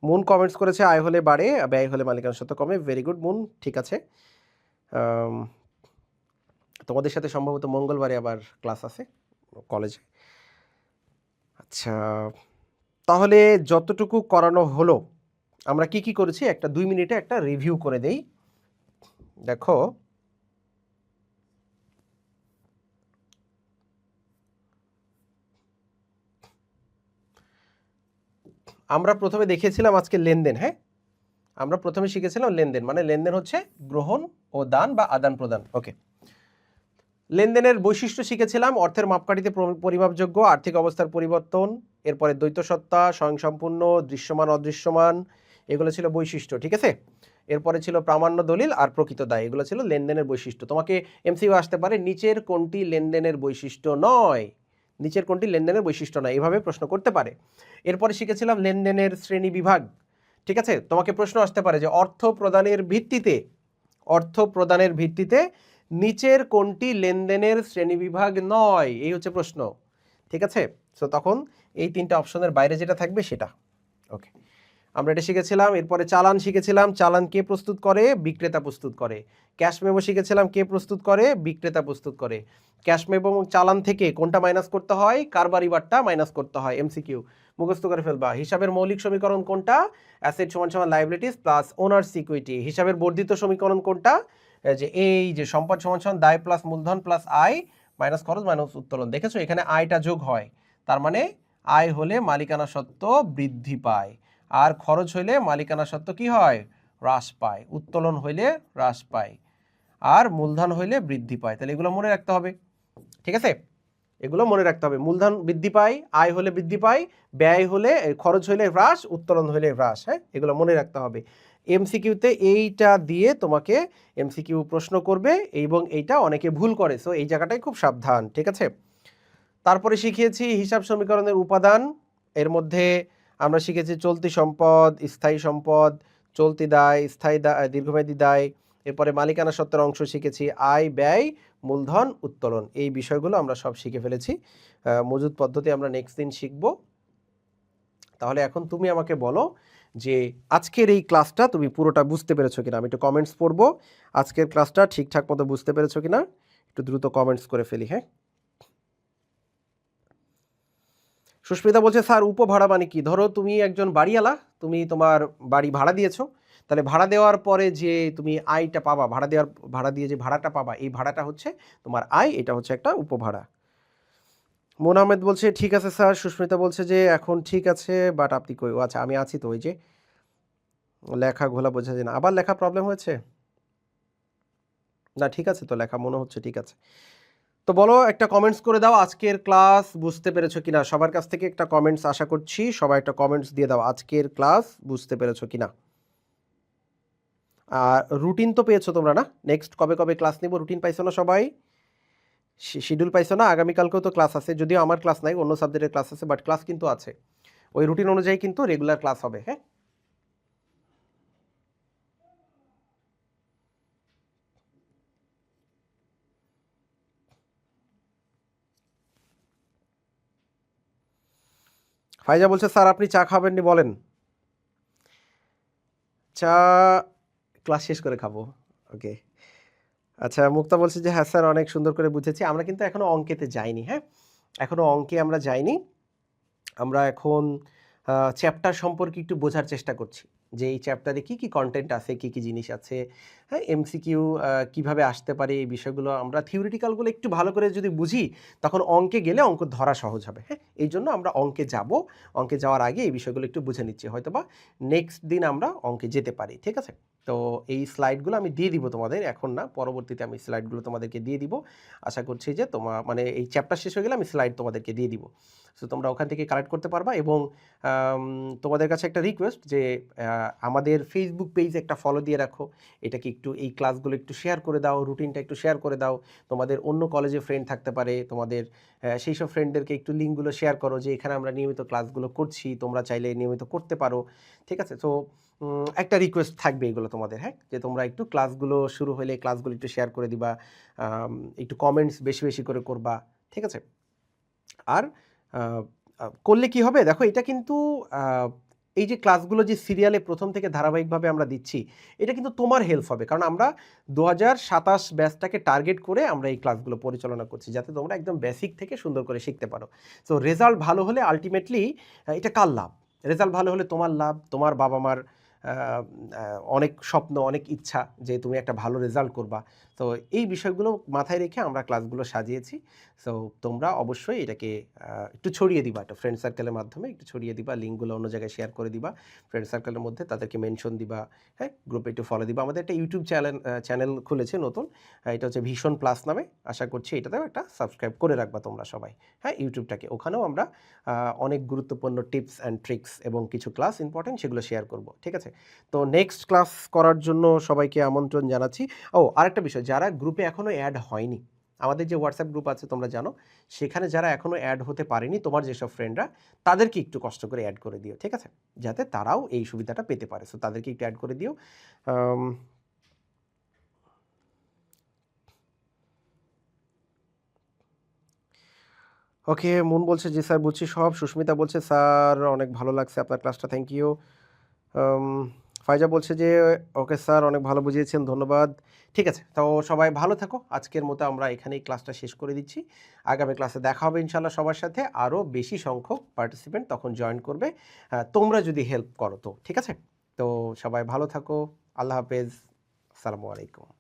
মুন কমেন্টস করেছে আয় হলে বাড়ে, ব্যয় হলে মালিকানা সত্ত্ব কমে। ভেরি গুড মুন, ঠিক আছে। তোমাদের সাথে সম্ভবত মঙ্গলবারে আবার ক্লাস আছে কলেজে। আচ্ছা, তাহলে যতটুকু করানো হলো আমরা কি কি করেছি একটা 2 মিনিটে একটা রিভিউ করে দেই। দেখো, আমরা প্রথমে দেখিয়েছিলাম আজকে লেনদেন। হ্যাঁ, আমরা প্রথমে শিখেছিলাম লেনদেন, মানে লেনদেন হচ্ছে গ্রহণ ও দান বা আদান প্রদান। ওকে, লেনদেনের বৈশিষ্ট্য শিখেছিলাম, অর্থের মাপকাঠিতে পরিমাপযোগ্য, আর্থিক অবস্থার পরিবর্তন, এরপরে দ্বৈত সত্তা, স্বয়ংসম্পূর্ণ, দৃশ্যমান অদৃশ্যমান, এগুলো ছিল বৈশিষ্ট্য। ঠিক আছে, এরপরে ছিল প্রামাণ্য দলিল আর প্রকৃত দায়, এগুলো ছিল লেনদেনের বৈশিষ্ট্য। তোমাকে এমসিকিউ আসতে পারে নিচের কোনটি লেনদেনের বৈশিষ্ট্য নয়, নিচের কোনটি লেনদেনের বৈশিষ্ট্য নয়, এভাবে প্রশ্ন করতে পারে। এরপরে শিখেছিলাম লেনদেনের শ্রেণী বিভাগ, ঠিক আছে। তোমাকে প্রশ্ন আসতে পারে যে অর্থ প্রদানের ভিত্তিতে নিচের কোনটি লেনদেনের শ্রেণীবিভাগ নয়, এই হচ্ছে প্রশ্ন, ঠিক আছে। সো তখন এই তিনটা অপশনের বাইরে যেটা থাকবে সেটা। ওকে, আমরা এটা শিখেছিলাম। এরপরে চালান শিখেছিলাম, চালান কে প্রস্তুত করে? বিক্রেতা প্রস্তুত করে। ক্যাশ মেমো শিখেছিলাম, কে প্রস্তুত করে? বিক্রেতা প্রস্তুত করে। ক্যাশ মেমো এবং চালান থেকে কোনটা মাইনাস করতে হয়? কারবারি বারটা মাইনাস করতে হয়। এমসিকিউ মুখস্থ করে ফেলবা। হিসাবের মৌলিক সমীকরণ কোনটা? অ্যাসেট সমান সমান লায়াবিলিটিস প্লাস ওনার্স ইকুইটি। হিসাবের বর্ধিত সমীকরণ কোনটা? যে এই যে সম্পদ সমান সমান দায় প্লাস মূলধন প্লাস আয় মাইনাস খরচ মাইনাস উত্তোলন। দেখেছো এখানে আয়টা যোগ হয়, তার মানে আয় হলে মালিকানা সত্ত্ব বৃদ্ধি পায়, আর খরচ হইলে মালিকানা সত্ত্ব কি হয়? হ্রাস পায়। উত্তোলন হইলে হ্রাস পায়, আর মূলধন হইলে বৃদ্ধি পায়। তাহলে এগুলো মনে রাখতে হবে, ঠিক আছে। এগুলো মনে রাখতে হবে, মূলধন বৃদ্ধি পায়, আয় হলে বৃদ্ধি পায়, ব্যয় হলে খরচ হইলে হ্রাস, উত্তোলন হইলে হ্রাস। হ্যাঁ, এগুলো মনে রাখতে হবে। এমসিকিউতে এইটা দিয়ে তোমাকে এমসিকিউ প্রশ্ন করবে এবং এইটা অনেকে ভুল করে, সো এই জায়গাটাই খুব সাবধান, ঠিক আছে। তারপরে শিখিয়েছি হিসাব সমীকরণের উপাদান। এর মধ্যে আমরা শিখেছি চলতি সম্পদ, স্থায়ী সম্পদ, চলতি দায়, স্থায়ী দায়, দীর্ঘমেয়াদী দায়। এরপরে মালিকানা সত্ত্বের অংশ শিখেছি, আয়, ব্যয়, মূলধন, উত্তোলন। এই বিষয়গুলো আমরা সব শিখে ফেলেছি। মজুদ পদ্ধতি আমরা নেক্সট দিন শিখব। তাহলে এখন তুমি আমাকে বলো যে আজকের এই ক্লাসটা তুমি পুরোটা বুঝতে পেরেছো কিনা। আমি একটু কমেন্টস পড়বো, আজকের ক্লাসটা ঠিকঠাক মতো বুঝতে পেরেছো কিনা একটু দ্রুত কমেন্টস করে ফেলি। হ্যাঁ, সুস্মিতা বলছে স্যার উপভাড়া মানে কি? ধরো তুমি একজন বাড়িওয়ালা, তুমি তোমার বাড়ি ভাড়া দিয়েছো, তাহলে ভাড়া দেওয়ার পরে যে তুমি আয়টা পাবা, ভাড়া দিয়ে যে ভাড়াটা পাবা, এই ভাড়াটা হচ্ছে তোমার আয়, এটা হচ্ছে একটা উপভাড়া। মোন আহমেদ বলছে ঠিক আছে স্যার। সুস্মিতা বলছে যে এখন ঠিক আছে, বাট আপনি কই? আচ্ছা আমি আছি তো, ওই যে লেখা ঘোলা বোঝা যায় না। আবার লেখা প্রবলেম হয়েছে? না ঠিক আছে তো, লেখা মনে হচ্ছে ঠিক আছে। তো বলো, একটা কমেন্টস করে দাও আজকের ক্লাস বুঝতে পেরেছো কিনা। সবার কাছ থেকে একটা কমেন্টস আশা করছি, সবাই একটা কমেন্টস দিয়ে দাও আজকের ক্লাস বুঝতে পেরেছো কিনা। আর রুটিন তো পেয়েছো তোমরা না? নেক্সট কবে কবে ক্লাস নিব রুটিন পাইছো না সবাই? শিডিউল পাইছো না? আগামীকালকেও তো ক্লাস আছে, যদিও আমার ক্লাস নাই, অন্য সাবজেক্টের ক্লাস আছে, বাট ক্লাস কিন্তু আছে। ওই রুটিন অনুযায়ী কিন্তু রেগুলার ক্লাস হবে। হ্যাঁ, ফাইজা বলছে স্যার আপনি চা খাবেননি বলেন। চা ক্লাস শেষ করে খাবো। ওকে, আচ্ছা। মুক্তা বলছে যে হ্যাঁ স্যার অনেক সুন্দর করে বুঝেছি। আমরা কিন্তু এখনো অঙ্কেতে যাইনি। হ্যাঁ, এখনো অঙ্কে আমরা যাইনি। আমরা এখন চ্যাপ্টার সম্পর্কে একটু বোঝার চেষ্টা করছি যে এই চ্যাপ্টারে কী কী কন্টেন্ট আছে, কী কী জিনিস আছে। হ্যাঁ, এমসিকিউ কীভাবে আসতে পারে, এই বিষয়গুলো আমরা থিওরিটিক্যালগুলো একটু ভালো করে যদি বুঝি, তখন অঙ্কে গেলে অঙ্ক ধরা সহজ হবে। হ্যাঁ, এই জন্য আমরা অঙ্কে যাব। অঙ্কে যাওয়ার আগে এই বিষয়গুলো একটু বুঝে নিচ্ছি, হয়তো বা নেক্সট দিন আমরা অঙ্কে যেতে পারি, ঠিক আছে। তো এই স্লাইডগুলো আমি দিয়ে দিব তোমাদের, এখন না, পরবর্তীতে আমি স্লাইডগুলো তোমাদেরকে দিয়ে দিব। আশা করছি যে মানে এই চ্যাপ্টার শেষ হয়ে গেলে আমি স্লাইড তোমাদেরকে দিয়ে দিব, সো তোমরা ওখান থেকে কালেক্ট করতে পারবা। এবং তোমাদের কাছে একটা রিকোয়েস্ট যে আমাদের ফেসবুক পেজে একটা ফলো দিয়ে রাখো, এটাকে একটু, এই ক্লাসগুলো একটু শেয়ার করে দাও, রুটিনটা একটু শেয়ার করে দাও। তোমাদের অন্য কলেজে ফ্রেন্ড থাকতে পারে, তোমাদের সেই সব ফ্রেন্ডদেরকে একটু লিঙ্কগুলো শেয়ার করো যে এখানে আমরা নিয়মিত ক্লাসগুলো করছি, তোমরা চাইলে নিয়মিত করতে পারো, ঠিক আছে। তো একটা রিকোয়েস্ট থাকবে এগুলো তোমাদের, হ্যাঁ, যে তোমরা একটু ক্লাসগুলো শুরু হলে ক্লাসগুলো একটু শেয়ার করে দিবা, একটু কমেন্টস বেশি বেশি করে করবা, ঠিক আছে। আর করলে কি হবে দেখো, এটা কিন্তু এই যে ক্লাসগুলো যে সিরিয়ালে প্রথম থেকে ধারাবাহিকভাবে আমরা দিচ্ছি, এটা কিন্তু তোমার হেল্প হবে, কারণ আমরা 2027 ব্যাচটাকে টার্গেট করে আমরা এই ক্লাসগুলো পরিচালনা করছি, যাতে তোমরা একদম বেসিক থেকে সুন্দর করে শিখতে পারো। সো রেজাল্ট ভালো হলে আলটিমেটলি এটা কার লাভ? রেজাল্ট ভালো হলে তোমার লাভ, তোমার বাবা মার অনেক স্বপ্ন, অনেক ইচ্ছা যে তুমি একটা ভালো রেজাল্ট করবা। তো এই বিষয়গুলো মাথায় রেখে আমরা ক্লাসগুলো সাজিয়েছি। সো তোমরা অবশ্যই এটাকে একটু ছড়িয়ে দিবা, একটা ফ্রেন্ড সার্কেলের মাধ্যমে একটু ছড়িয়ে দিবা, লিঙ্কগুলো অন্য জায়গায় শেয়ার করে দিবা ফ্রেন্ড সার্কেলের মধ্যে, তাদেরকে মেনশন দিবা, হ্যাঁ, গ্রুপে একটু ফলো দিবা। আমাদের একটা ইউটিউব চ্যানেল খুলেছে নতুন, এটা হচ্ছে ভীষণ প্লাস নামে। আশা করছি এটাতেও একটা সাবস্ক্রাইব করে রাখবা তোমরা সবাই, হ্যাঁ, ইউটিউবটাকে। ওখানেও আমরা অনেক গুরুত্বপূর্ণ টিপস অ্যান্ড ট্রিক্স এবং কিছু ক্লাস ইম্পর্টেন্ট সেগুলো শেয়ার করব, ঠিক আছে? তো নেক্সট ক্লাস করার জন্য সবাইকে আমন্ত্রণ জানাচ্ছি। আরেকটা বিষয়, যারা গ্রুপে এখনও অ্যাড হয়নি, আমাদের যে হোয়াটসঅ্যাপ গ্রুপ আছে তোমরা জানো, সেখানে যারা এখনও অ্যাড হতে পারেনি, তোমার যেসব ফ্রেন্ডরা, তাদেরকে একটু কষ্ট করে অ্যাড করে দিও, ঠিক আছে? যাতে তারাও এই সুবিধাটা পেতে পারে। সো তাদেরকে একটু অ্যাড করে দিও। ওকে, মুন বলছে জি স্যার বুঝছি সব। সুস্মিতা বলছে স্যার অনেক ভালো লাগছে আপনার ক্লাসটা, থ্যাংক ইউ। ফাইজা বলছে যে ওকে স্যার অনেক ভালো বুঝিয়েছেন, ধন্যবাদ। ঠিক আছে, তো সবাই ভালো থাকো। আজকের মতো আমরা এখানেই ক্লাসটা শেষ করে দিচ্ছি। আগামী ক্লাসে দেখা হবে ইনশাল্লাহ সবার সাথে। আরও বেশি সংখ্যক পার্টিসিপেন্ট তখন জয়েন করবে, তোমরা যদি হেল্প করো তো, ঠিক আছে? তো সবাই ভালো থাকো, আল্লাহ হাফেজ, আসসালামু আলাইকুম।